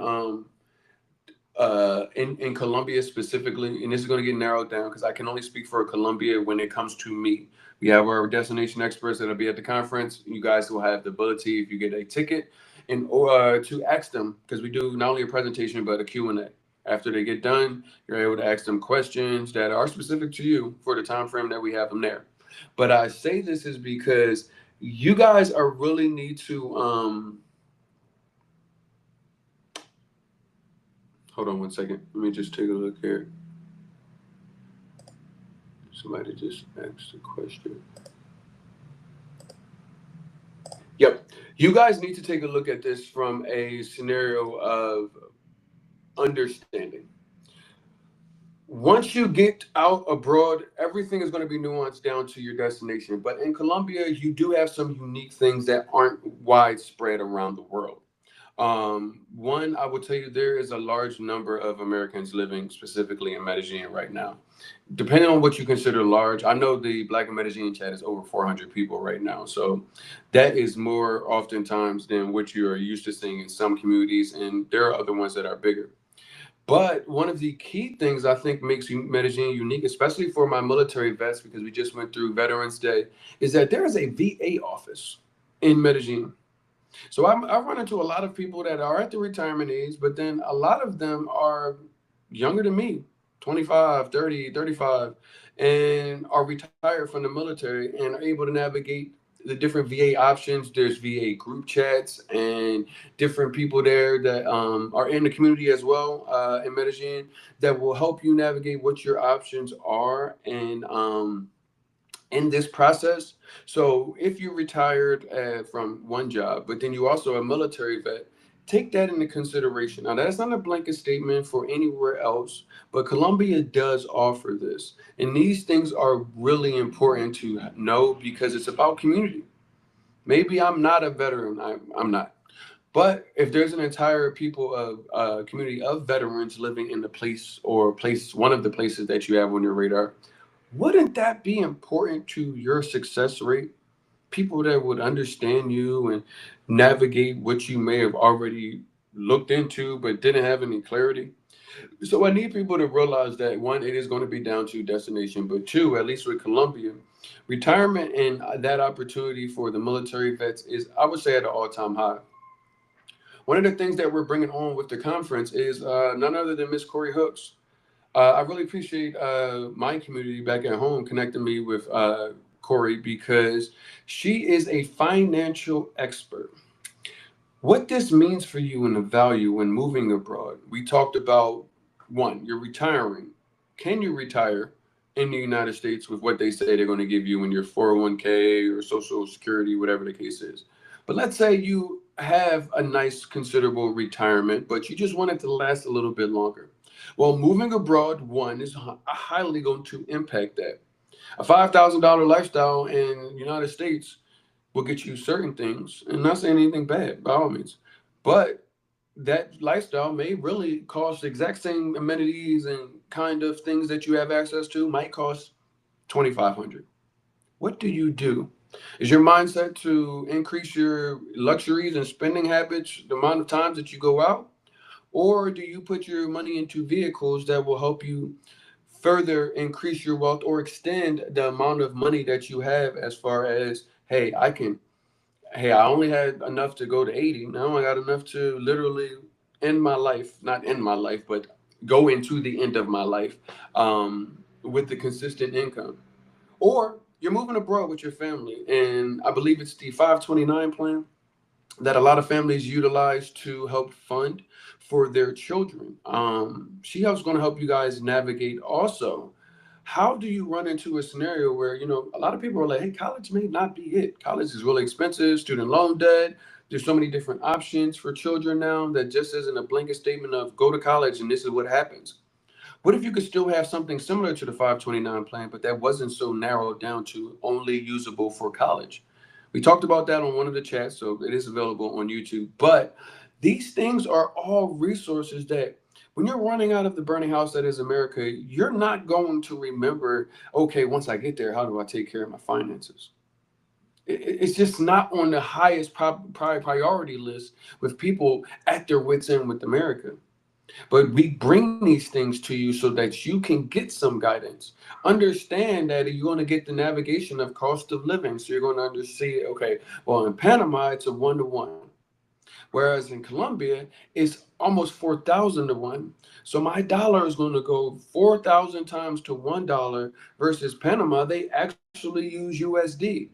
in Colombia specifically, and this is going to get narrowed down because I can only speak for Colombia when it comes to me. We have our destination experts that'll be at the conference. You guys will have the ability, if you get a ticket, and to ask them, because we do not only a presentation but a Q&A. After they get done, you're able to ask them questions that are specific to you for the time frame that we have them there. But I say this is because you guys are really need to hold on one second. Let me just take a look here. Somebody just asked a question. Yep. You guys need to take a look at this from a scenario of understanding. Once you get out abroad, everything is going to be nuanced down to your destination. But in Colombia, you do have some unique things that aren't widespread around the world. One, I will tell you, there is a large number of Americans living specifically in Medellin right now. Depending on what you consider large, I know the Black and Medellin chat is over 400 people right now. So that is more oftentimes than what you are used to seeing in some communities. And there are other ones that are bigger. But one of the key things I think makes Medellin unique, especially for my military vets, because we just went through Veterans Day, is that there is a VA office in Medellin. So I run into a lot of people that are at the retirement age, but then a lot of them are younger than me, 25, 30, 35, and are retired from the military and are able to navigate the different VA options. There's VA group chats and different people there that are in the community as well in Medellin that will help you navigate what your options are and in this process. So if you're retired from one job, but then you also a military vet, take that into consideration. Now, that's not a blanket statement for anywhere else, but Colombia does offer this. And these things are really important to know because it's about community. Maybe I'm not a veteran, I'm not. But if there's an entire people of community of veterans living in the place or place, one of the places that you have on your radar, wouldn't that be important to your success rate? People that would understand you and navigate what you may have already looked into but didn't have any clarity. So I need people to realize that one, it is going to be down to destination, but two, at least with Colombia, retirement and that opportunity for the military vets is, I would say, at an all-time high. One of the things that we're bringing on with the conference is none other than Miss Corey Hooks. I really appreciate my community back at home connecting me with Corey because she is a financial expert. What this means for you and the value when moving abroad, we talked about one, you're retiring. Can you retire in the United States with what they say they're going to give you in your 401k or Social Security, whatever the case is? But let's say you have a nice, considerable retirement, but you just want it to last a little bit longer. Well, moving abroad, one, is highly going to impact that. A $5,000 lifestyle in the United States will get you certain things, and not saying anything bad by all means, but that lifestyle may really cost the exact same amenities and kind of things that you have access to might cost 2,500. What do you do? Is your mindset to increase your luxuries and spending habits, the amount of times that you go out? Or do you put your money into vehicles that will help you further increase your wealth or extend the amount of money that you have as far as, hey, I only had enough to go to 80. Now I got enough to literally end my life, not end my life, but go into the end of my life with the consistent income. Or you're moving abroad with your family, and I believe it's the 529 plan that a lot of families utilize to help fund for their children. She helps going to help you guys navigate also. How do you run into a scenario where, a lot of people are like, hey, college may not be it. College is really expensive, student loan debt. There's so many different options for children now that just isn't a blanket statement of go to college and this is what happens. What if you could still have something similar to the 529 plan, but that wasn't so narrowed down to only usable for college? We talked about that on one of the chats, so it is available on YouTube. But these things are all resources that when you're running out of the burning house that is America, you're not going to remember, okay, once I get there, how do I take care of my finances? It's just not on the highest priority list with people at their wits' end with America. But we bring these things to you so that you can get some guidance. Understand that you're going to get the navigation of cost of living. So you're going to understand, okay, well, in Panama, it's a 1-to-1. Whereas in Colombia, it's almost 4,000 to 1. So my dollar is going to go 4,000 times to $1 versus Panama. They actually use USD.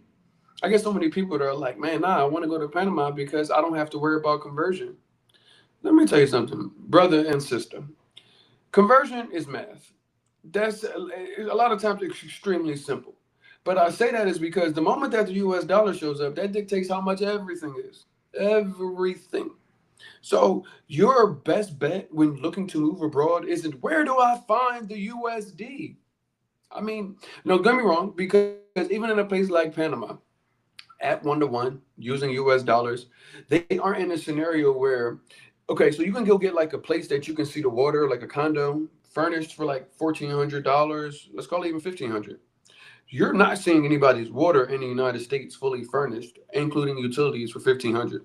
I get so many people that are like, man, nah, I want to go to Panama because I don't have to worry about conversion. Let me tell you something, brother and sister. Conversion is math. That's a lot of times it's extremely simple. But I say that is because the moment that the US dollar shows up, that dictates how much everything is. Everything. So your best bet when looking to move abroad isn't where do I find the USD? I mean, no, don't get me wrong, because even in a place like Panama, at 1-to-1 using US dollars, they aren't in a scenario where, okay, so you can go get like a place that you can see the water, like a condo, furnished for like $1,400. Let's call it even 1,500. You're not seeing anybody's water in the United States fully furnished, including utilities for 1,500.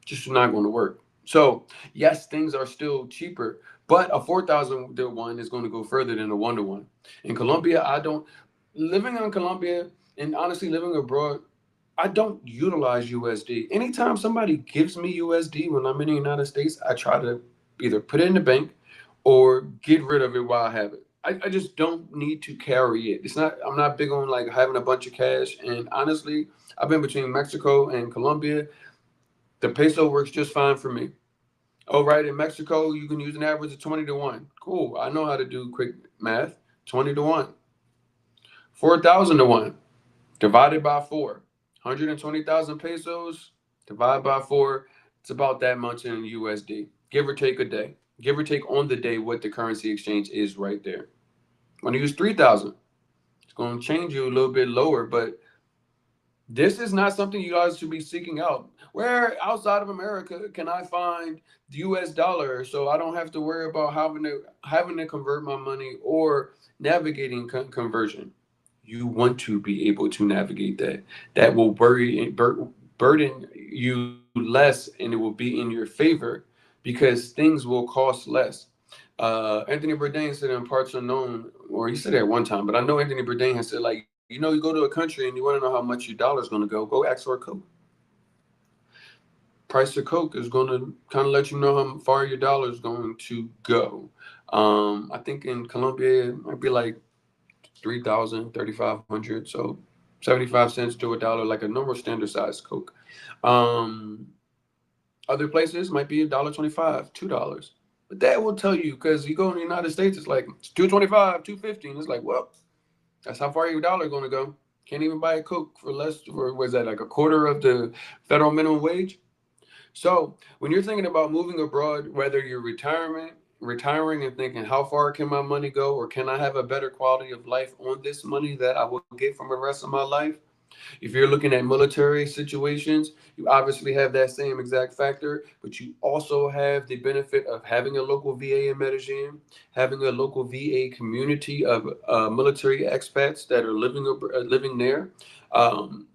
Just not going to work. So yes, things are still cheaper, but a 4,000 to 1 is going to go further than a 1-to-1. In Colombia, I don't living in Colombia and honestly living abroad. I don't utilize USD. Anytime somebody gives me USD when I'm in the United States, I try to either put it in the bank or get rid of it while I have it. I just don't need to carry it. It's not. I'm not big on like having a bunch of cash. And honestly, I've been between Mexico and Colombia. The peso works just fine for me. Oh, right. In Mexico, you can use an average of 20 to 1. Cool. I know how to do quick math. 20 to 1. 4,000 to 1. Divided by 4. 120,000 pesos. Divided by 4. It's about that much in USD. Give or take a day. Give or take on the day what the currency exchange is right there. When you use 3,000, it's going to change you a little bit lower, but this is not something you guys should be seeking out. Where outside of America can I find the US dollar so I don't have to worry about having to convert my money or navigating conversion? You want to be able to navigate that. That will burden you less and it will be in your favor because things will cost less. Anthony Bourdain said in Parts Unknown, or he said it at one time, but I know Anthony Bourdain has said, like, you go to a country and you want to know how much your dollar's going to go ask for a Coke. Price of Coke is going to kind of let you know how far your dollar is going to go. I think in Colombia, it might be like 3,000, 3,500. So 75 cents to a dollar, like a normal standard size Coke. Um, Other places might be $1.25, $2. But that will tell you because you go in the United States, it's like it's 2.25, 2.50. And it's like, well, that's how far your dollar going to go. Can't even buy a Coke for less, for was that like a quarter of the federal minimum wage? So when you're thinking about moving abroad, whether you're retiring and thinking, how far can my money go, or can I have a better quality of life on this money that I will get from the rest of my life? If you're looking at military situations, you obviously have that same exact factor, but you also have the benefit of having a local VA in Medellin, having a local VA community of military expats that are living there.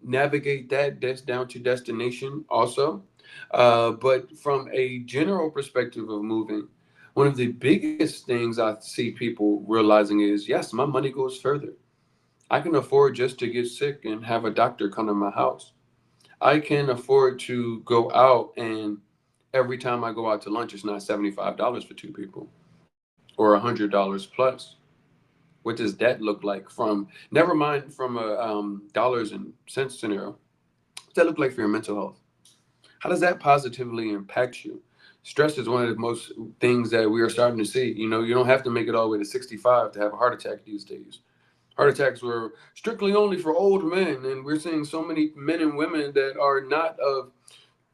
Navigate that down to destination also. But from a general perspective of moving, one of the biggest things I see people realizing is yes, my money goes further. I can afford just to get sick and have a doctor come to my house. I can afford to go out and every time I go out to lunch, it's not $75 for two people or $100 plus. What does that look like from, never mind from a dollars and cents scenario? What's that look like for your mental health? How does that positively impact you? Stress is one of the most things that we are starting to see. You don't have to make it all the way to 65 to have a heart attack these days. Heart attacks were strictly only for old men, and we're seeing so many men and women that are not of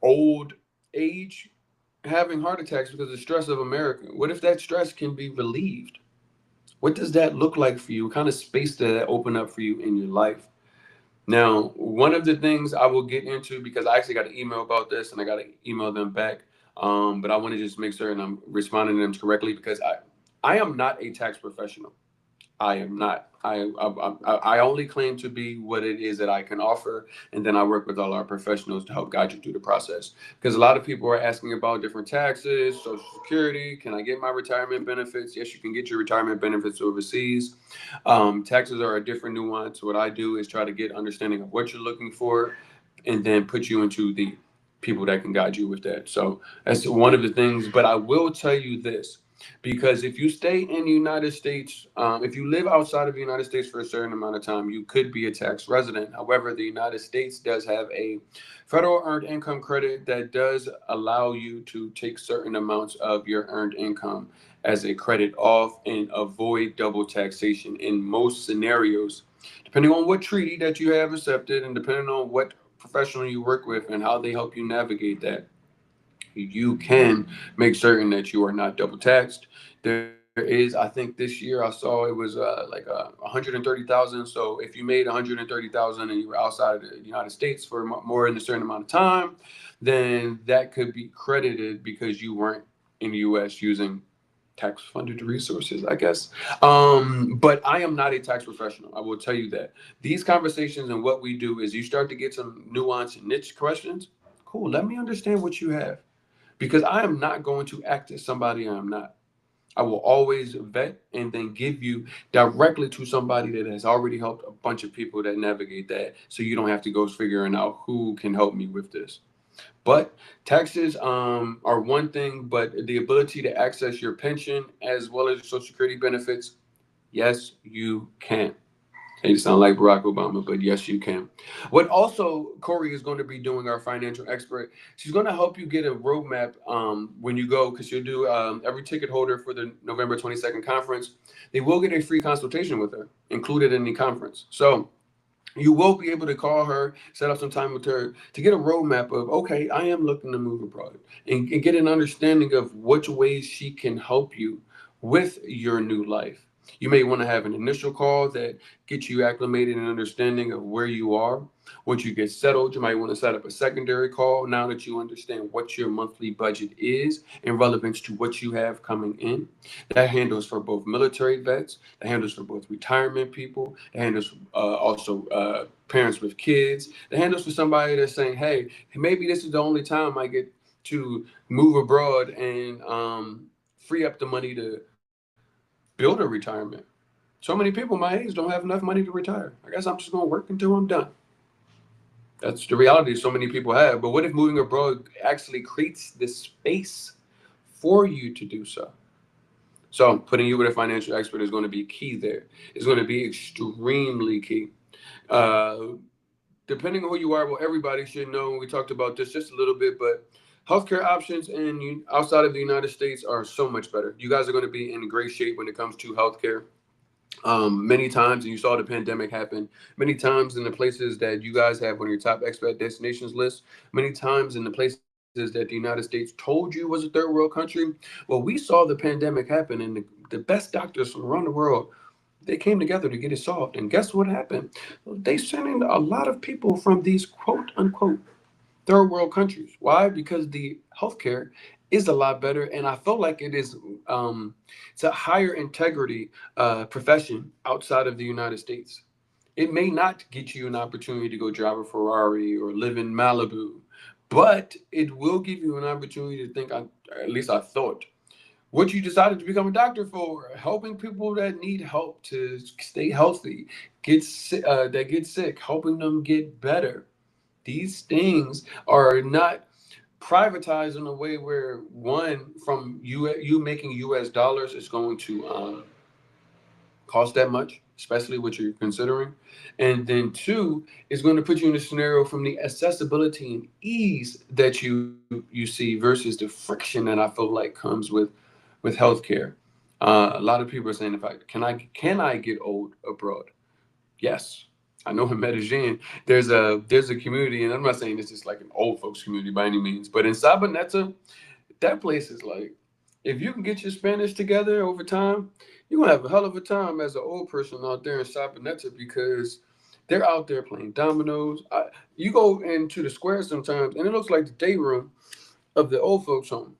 old age having heart attacks because of the stress of America. What if that stress can be relieved? What does that look like for you? What kind of space does that open up for you in your life? Now, one of the things I will get into, because I actually got an email about this and I got to email them back, but I want to just make sure and I'm responding to them correctly because I am not a tax professional. I am not. I only claim to be what it is that I can offer, and then I work with all our professionals to help guide you through the process. Because a lot of people are asking about different taxes, Social Security. Can I get my retirement benefits? Yes, you can get your retirement benefits overseas. Taxes are a different nuance. What I do is try to get understanding of what you're looking for, and then put you into the people that can guide you with that. So that's one of the things. But I will tell you this because if you stay in the United States, if you live outside of the United States for a certain amount of time, you could be a tax resident. However, the United States does have a federal earned income credit that does allow you to take certain amounts of your earned income as a credit off and avoid double taxation in most scenarios, depending on what treaty that you have accepted and depending on what professional you work with and how they help you navigate that, you can make certain that you are not double taxed. There is, I think this year I saw it was like 130,000. So if you made 130,000 and you were outside of the United States for more than a certain amount of time, then that could be credited because you weren't in the U.S. using tax funded resources, I guess. But I am not a tax professional. I will tell you that. These conversations and what we do is you start to get some nuance and niche questions. Cool. Let me understand what you have because I am not going to act as somebody I am not. I will always vet and then give you directly to somebody that has already helped a bunch of people that navigate that so you don't have to go figuring out who can help me with this. But taxes are one thing, but the ability to access your pension as well as your Social Security benefits Yes, you can. Hey, you sound like Barack Obama, but yes, you can. What also Corey is going to be doing, our financial expert, she's going to help you get a roadmap when you go, because you'll do every ticket holder for the November 22nd conference. They will get a free consultation with her included in the conference. So you will be able to call her, set up some time with her to get a roadmap of, okay, I am looking to move abroad, and get an understanding of which ways she can help you with your new life. You may want to have an initial call that gets you acclimated and understanding of where you are. Once you get settled, you might want to set up a secondary call now that you understand what your monthly budget is in relevance to what you have coming in. That handles for both military vets, that handles for both retirement people, that handles also parents with kids, that handles for somebody that's saying, hey, maybe this is the only time I get to move abroad and free up the money to build a retirement. So many people my age don't have enough money to retire. I guess I'm just going to work until I'm done. That's the reality so many people have. But what if moving abroad actually creates this space for you to do so? So putting you with a financial expert is going to be key there. It's going to be extremely key. Uh, Depending on who you are, well, everybody should know. We talked about this just a little bit, but healthcare options outside of the United States are so much better. You guys are going to be in great shape when it comes to healthcare. Many times, and you saw the pandemic happen, many times in the places that you guys have on your top expat destinations list, many times in the places that the United States told you was a third world country. Well, we saw the pandemic happen, and the best doctors from around the world, they came together to get it solved. And guess what happened? They sent in a lot of people from these quote unquote third world countries. Why? Because the healthcare is a lot better, and I feel like it is. It's a higher integrity profession outside of the United States. It may not get you an opportunity to go drive a Ferrari or live in Malibu, but it will give you an opportunity to think. At least I thought. What you decided to become a doctor for, helping people that need help to stay healthy, that get sick, helping them get better. These things are not privatized in a way where, one, from you making U.S. dollars is going to cost that much, especially what you're considering, and then two, is going to put you in a scenario from the accessibility and ease that you see versus the friction that I feel like comes with healthcare. A lot of people are saying, if I can I get old abroad? Yes. I know in Medellin, there's a community, and I'm not saying this is like an old folks community by any means, but in Sabaneta, that place is like, if you can get your Spanish together over time, you're gonna have a hell of a time as an old person out there in Sabaneta, because they're out there playing dominoes. You go into the square sometimes, and it looks like the day room of the old folks home.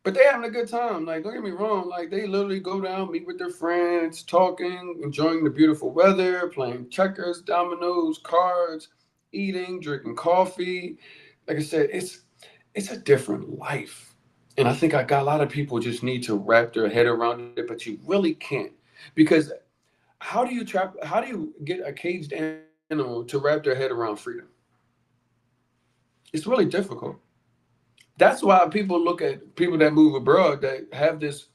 But they having a good time. Like, don't get me wrong. Like, they literally go down, meet with their friends, talking, enjoying the beautiful weather, playing checkers, dominoes, cards, eating, drinking coffee. Like I said, it's a different life. And I think I got a lot of people just need to wrap their head around it, but you really can't. Because how do you get a caged animal to wrap their head around freedom? It's really difficult. That's why people look at people that move abroad that have this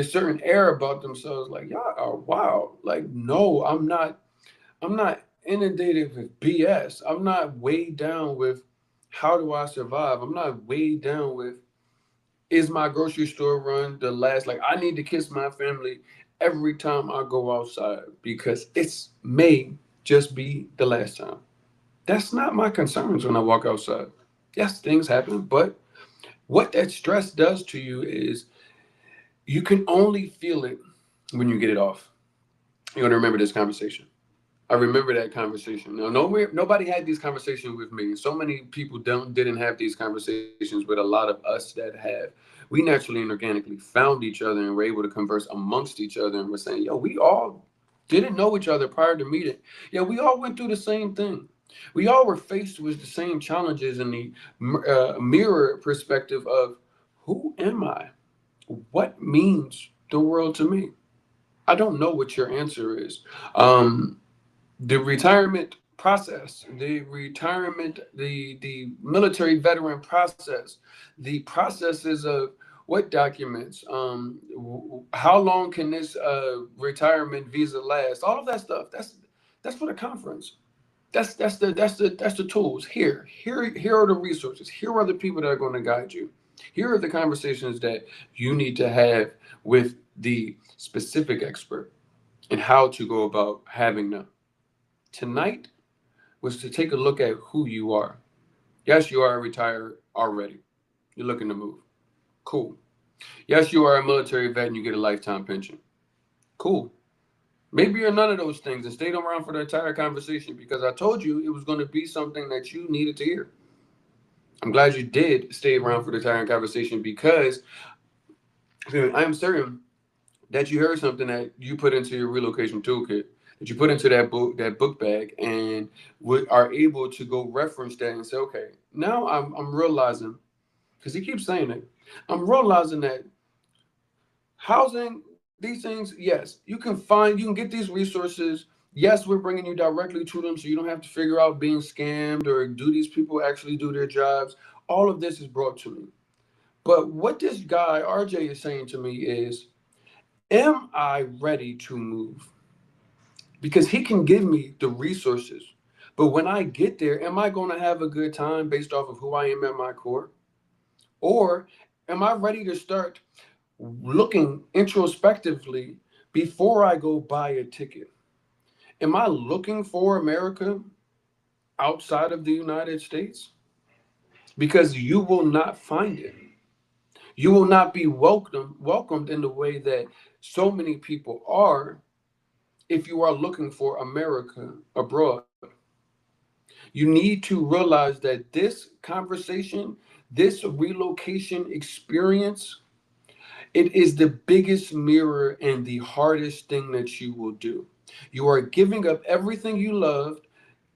certain air about themselves, like, y'all are wild. Like, no, I'm not inundated with BS. I'm not weighed down with how do I survive. I'm not weighed down with, is my grocery store run the last, like, I need to kiss my family every time I go outside because it's may just be the last time. That's not my concerns when I walk outside. Yes, things happen, but what that stress does to you is you can only feel it when you get it off. You're going to remember this conversation. I remember that conversation. Now, nobody had these conversations with me. So many people didn't have these conversations with a lot of us that have. We naturally and organically found each other and were able to converse amongst each other, and we're saying, yo, we all didn't know each other prior to meeting. Yeah, we all went through the same thing. We all were faced with the same challenges in the mirror perspective of, who am I? What means the world to me? I don't know what your answer is. Um, the retirement process, the military veteran process, the processes of What documents? How long can this retirement visa last? All of that stuff. That's for the conference. That's the tools. Here are the resources. Here are the people that are going to guide you. Here are the conversations that you need to have with the specific expert and how to go about having them. Tonight was to take a look at who you are. Yes, you are retired already. You're looking to move. Cool. Yes, you are a military vet and you get a lifetime pension. Cool. Maybe you're none of those things and stayed around for the entire conversation because I told you it was going to be something that you needed to hear. I'm glad you did stay around for the entire conversation because I am certain that you heard something that you put into your relocation toolkit, that you put into that book bag, and are able to go reference that and say, okay, now I'm realizing, because he keeps saying it, I'm realizing that housing, these things, yes, you can get these resources. Yes, we're bringing you directly to them so you don't have to figure out being scammed or do these people actually do their jobs. All of this is brought to me. But what this guy, RJ, is saying to me is, am I ready to move? Because he can give me the resources. But when I get there, am I going to have a good time based off of who I am at my core? Or am I ready to start looking introspectively before I go buy a ticket? Am I looking for America outside of the United States? Because you will not find it. You will not be welcomed in the way that so many people are if you are looking for America abroad. You need to realize that this conversation, this relocation experience, it is the biggest mirror and the hardest thing that you will do. You are giving up everything you loved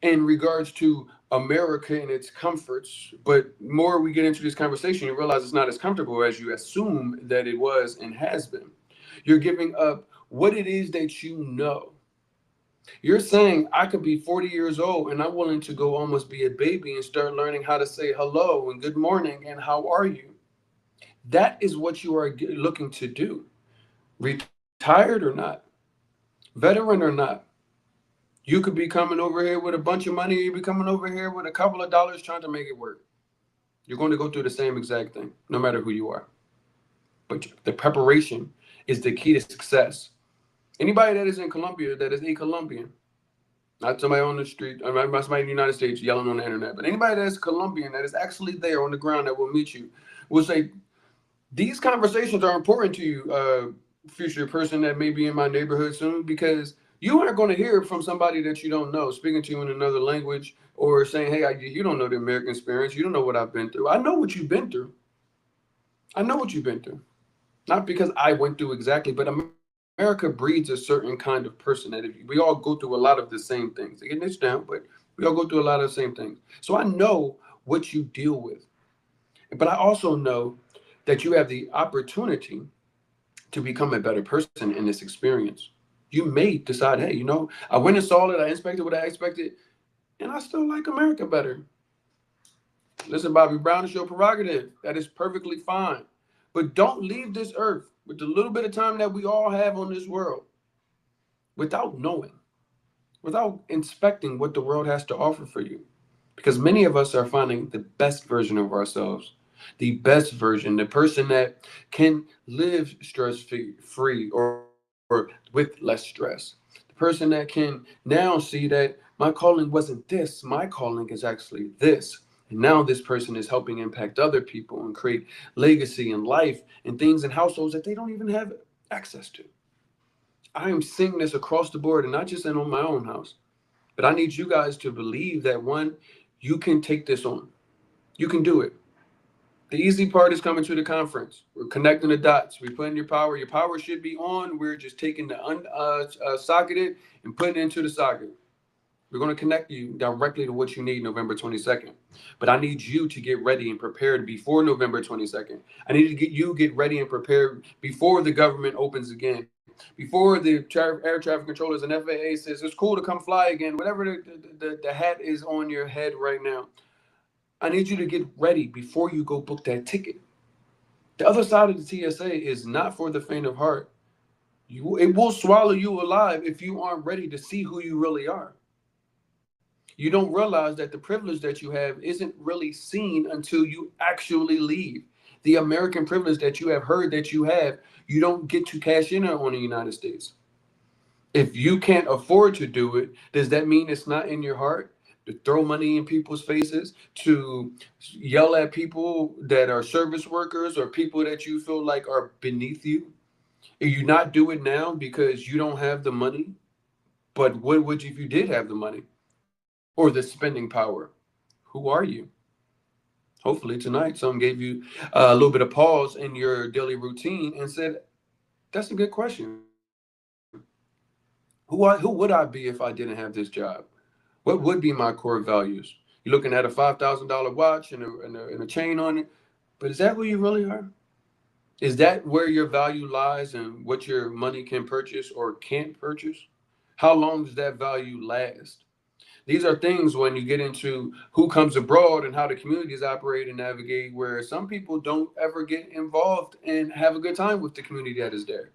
in regards to America and its comforts. But more we get into this conversation, you realize it's not as comfortable as you assume that it was and has been. You're giving up what it is that you know. You're saying I could be 40 years old and I'm willing to go almost be a baby and start learning how to say hello and good morning and how are you? That is what you are looking to do. Retired or not, veteran or not, you could be coming over here with a bunch of money. You be coming over here with a couple of dollars trying to make it work. You're going to go through the same exact thing, no matter who you are. But the preparation is the key to success. Anybody that is in Colombia, that is a Colombian, not somebody on the street, or not somebody in the United States yelling on the internet, but anybody that is Colombian, that is actually there on the ground, that will meet you, will say, these conversations are important to you, future person that may be in my neighborhood soon, because you aren't going to hear it from somebody that you don't know, speaking to you in another language, or saying, hey, you don't know the American experience. You don't know what I've been through. I know what you've been through. I know what you've been through. Not because I went through exactly, but America breeds a certain kind of person that we all go through a lot of the same things. They get niche down, but we all go through a lot of the same things. So I know what you deal with. But I also know that you have the opportunity to become a better person in this experience. You may decide, hey, I went and saw it, I inspected what I expected, and I still like America better. Listen, Bobby Brown, is your prerogative. That is perfectly fine. But don't leave this earth with the little bit of time that we all have on this world without knowing, without inspecting what the world has to offer for you. Because many of us are finding the best version of ourselves, the best version, the person that can live stress free or with less stress, the person that can now see that my calling wasn't this, my calling is actually this. And now this person is helping impact other people and create legacy in life and things in households that they don't even have access to. I am seeing this across the board and not just in on my own house. But I need you guys to believe that one, you can take this on. You can do it. The easy part is coming to the conference. We're connecting the dots. We're putting your power. Your power should be on. We're just taking the socketed and putting it into the socket. We're going to connect you directly to what you need November 22nd. But I need you to get ready and prepared before November 22nd. I need to get ready and prepared before the government opens again. Before the air traffic controllers and FAA says it's cool to come fly again, whatever the hat is on your head right now. I need you to get ready before you go book that ticket. The other side of the TSA is not for the faint of heart. It will swallow you alive if you aren't ready to see who you really are. You don't realize that the privilege that you have isn't really seen until you actually leave. The American privilege that you have heard that you have, you don't get to cash in on the United States. If you can't afford to do it, does that mean it's not in your heart to throw money in people's faces, to yell at people that are service workers or people that you feel like are beneath you? If you not do it now because you don't have the money, but what would you if you did have the money or the spending power? Who are you? Hopefully tonight someone gave you a little bit of pause in your daily routine and said, that's a good question. Who would I be if I didn't have this job? What would be my core values? You're looking at a $5,000 watch and a chain on it, but is that who you really are? Is that where your value lies and what your money can purchase or can't purchase? How long does that value last? These are things when you get into who comes abroad and how the communities operate and navigate, where some people don't ever get involved and have a good time with the community that is there.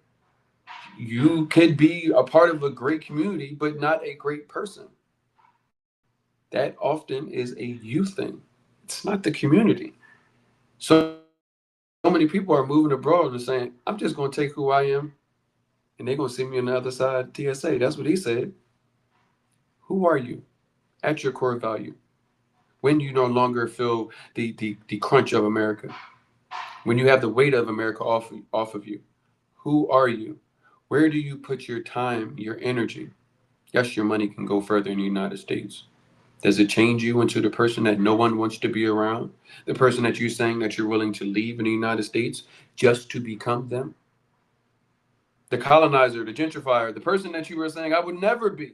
You could be a part of a great community, but not a great person. That often is a you thing. It's not the community. So many people are moving abroad and saying, I'm just going to take who I am and they're going to see me on the other side TSA. That's what he said. Who are you at your core value? When you no longer feel the crunch of America, when you have the weight of America off of you, who are you? Where do you put your time, your energy? Yes, your money can go further in the United States. Does it change you into the person that no one wants to be around? The person that you're saying that you're willing to leave in the United States just to become them? The colonizer, the gentrifier, the person that you were saying I would never be.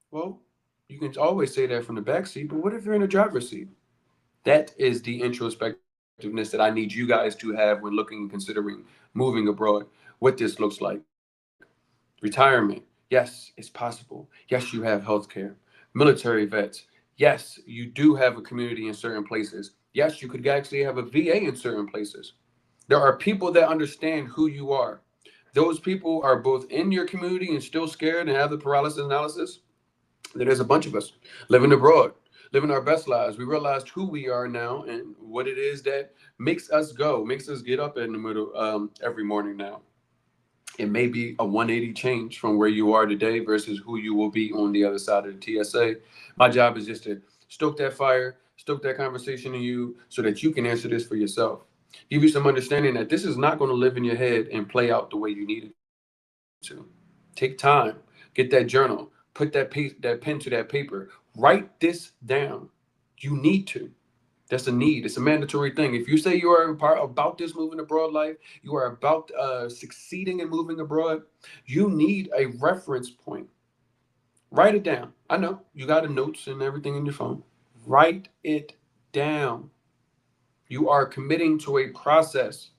Well, you can always say that from the back seat, but what if you're in the driver's seat? That is the introspectiveness that I need you guys to have when looking and considering moving abroad, what this looks like. Retirement, yes, it's possible. Yes, you have healthcare. Military vets, yes, you do have a community in certain places. Yes, you could actually have a VA in certain places. There are people that understand who you are. Those people are both in your community and still scared and have the paralysis analysis. There's a bunch of us living abroad, living our best lives. We realized who we are now and what it is that makes us go, makes us get up in the middle every morning now. It may be a 180 change from where you are today versus who you will be on the other side of the TSA. My job is just to stoke that fire, stoke that conversation in you so that you can answer this for yourself. Give you some understanding that this is not going to live in your head and play out the way you need it to. Take time, get that journal, put that pen to that paper, write this down. You need to. That's a need. It's a mandatory thing. If you say you are about this moving abroad life, you are about succeeding in moving abroad, you need a reference point. Write it down. I know you got the notes and everything in your phone. Write it down. You are committing to a process.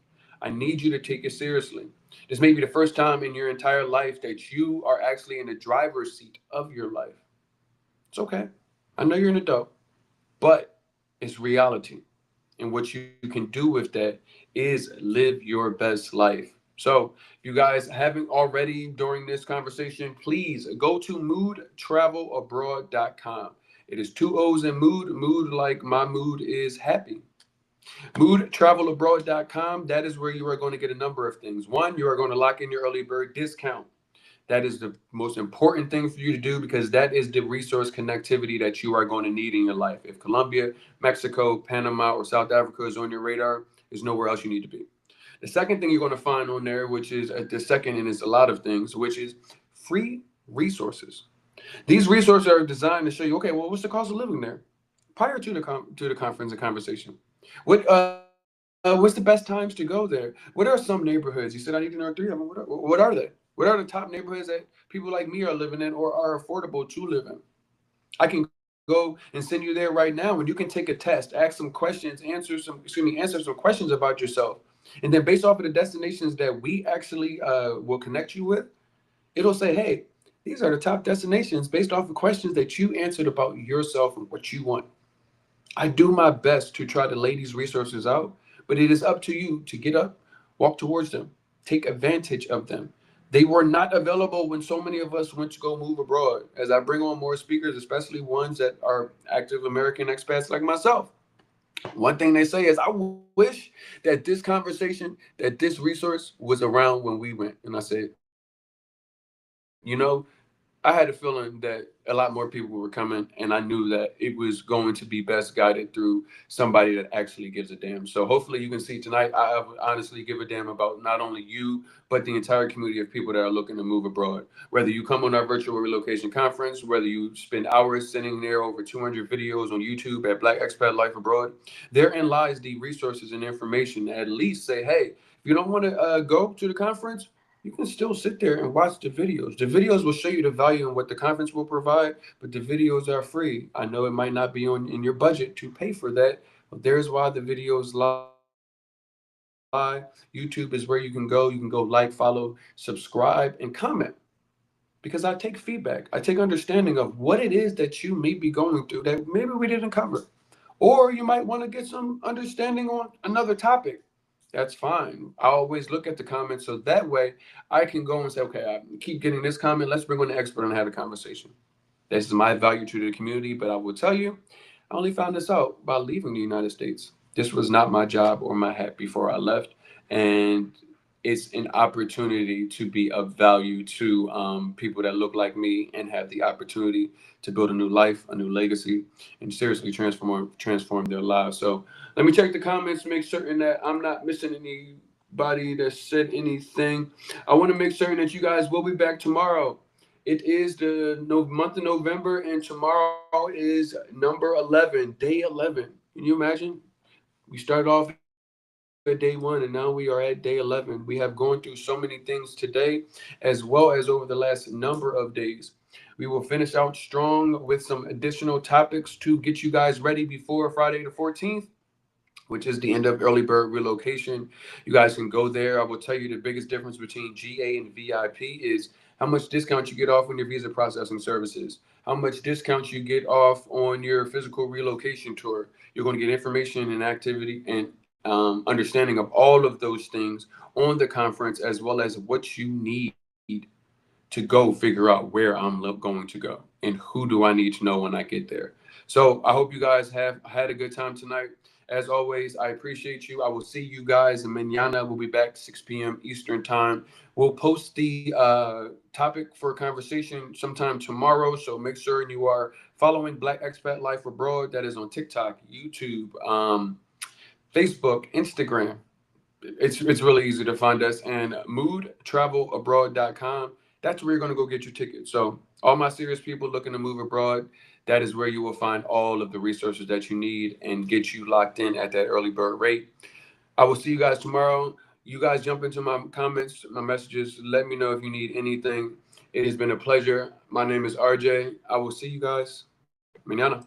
I need you to take it seriously. This may be the first time in your entire life that you are actually in the driver's seat of your life. It's okay. I know you're an adult, but it's reality. And what you can do with that is live your best life. So, if you guys haven't already during this conversation, please go to moodtravelabroad.com. It is two O's in mood. Mood like my mood is happy. Moodtravelabroad.com. That is where you are going to get a number of things. One, you are going to lock in your early bird discount. That is the most important thing for you to do because that is the resource connectivity that you are going to need in your life. If Colombia, Mexico, Panama, or South Africa is on your radar, there's nowhere else you need to be. The second thing you're going to find on there, which is the second, and it's a lot of things, which is free resources. These resources are designed to show you, okay, well, what's the cost of living there prior to the conference and conversation? What's the best times to go there? What are some neighborhoods? You said I need to know three of them. What are they? What are the top neighborhoods that people like me are living in or are affordable to live in? I can go and send you there right now, and you can take a test, ask some questions, answer some questions about yourself, and then based off of the destinations that we actually will connect you with, it'll say, hey, these are the top destinations based off of questions that you answered about yourself and what you want. I do my best to try to lay these resources out, But it is up to you to get up, walk towards them, take advantage of them. They were not available when so many of us went to go move abroad. As I bring on more speakers, especially ones that are active American expats like myself, one thing they say is, I wish that this conversation, that this resource was around when we went. And I said, I had a feeling that a lot more people were coming, and I knew that it was going to be best guided through somebody that actually gives a damn. So hopefully you can see tonight, I honestly give a damn about not only you, but the entire community of people that are looking to move abroad. Whether you come on our virtual relocation conference, whether you spend hours sitting there over 200 videos on YouTube at Black Expat Life Abroad, therein lies the resources and information that at least say, hey, if you don't want to go to the conference, you can still sit there and watch the videos. The videos will show you the value and what the conference will provide, but the videos are free. I know it might not be in your budget to pay for that, but there's why the videos lie. YouTube is where you can go. You can go like, follow, subscribe, and comment, because I take feedback. I take understanding of what it is that you may be going through that maybe we didn't cover. Or you might want to get some understanding on another topic. That's fine. I always look at the comments so that way I can go and say, okay, I keep getting this comment. Let's bring on the expert and have a conversation. This is my value to the community, but I will tell you, I only found this out by leaving the United States. This was not my job or my hat before I left. And it's an opportunity to be of value to people that look like me and have the opportunity to build a new life, a new legacy, and seriously transform their lives. So let me check the comments, make certain that I'm not missing anybody that said anything. I want to make certain that you guys will be back tomorrow. It is the month of November, and tomorrow is number 11, day 11. Can you imagine? We started off at day 1 and now we are at day 11. We have gone through so many things today, as well as over the last number of days. We will finish out strong with some additional topics to get you guys ready before Friday the 14th, which is the end of early bird relocation. You guys can go there. I will tell you the biggest difference between GA and VIP is how much discount you get off on your visa processing services, how much discount you get off on your physical relocation tour. You're going to get information and activity and understanding of all of those things on the conference, as well as what you need to go figure out where I'm going to go and who do I need to know when I get there. So I hope you guys have had a good time tonight. As always, I appreciate you. I will see you guys mañana. We'll be back 6 p.m. Eastern time. We'll post the topic for conversation sometime tomorrow. So make sure you are following Black Expat Life Abroad. That is on TikTok, YouTube, Facebook, Instagram. It's really easy to find us, and moodtravelabroad.com. That's where you're going to go get your ticket. So all my serious people looking to move abroad, that is where you will find all of the resources that you need and get you locked in at that early bird rate. I will see you guys tomorrow. You guys jump into my comments, my messages. Let me know if you need anything. It has been a pleasure. My name is RJ. I will see you guys mañana.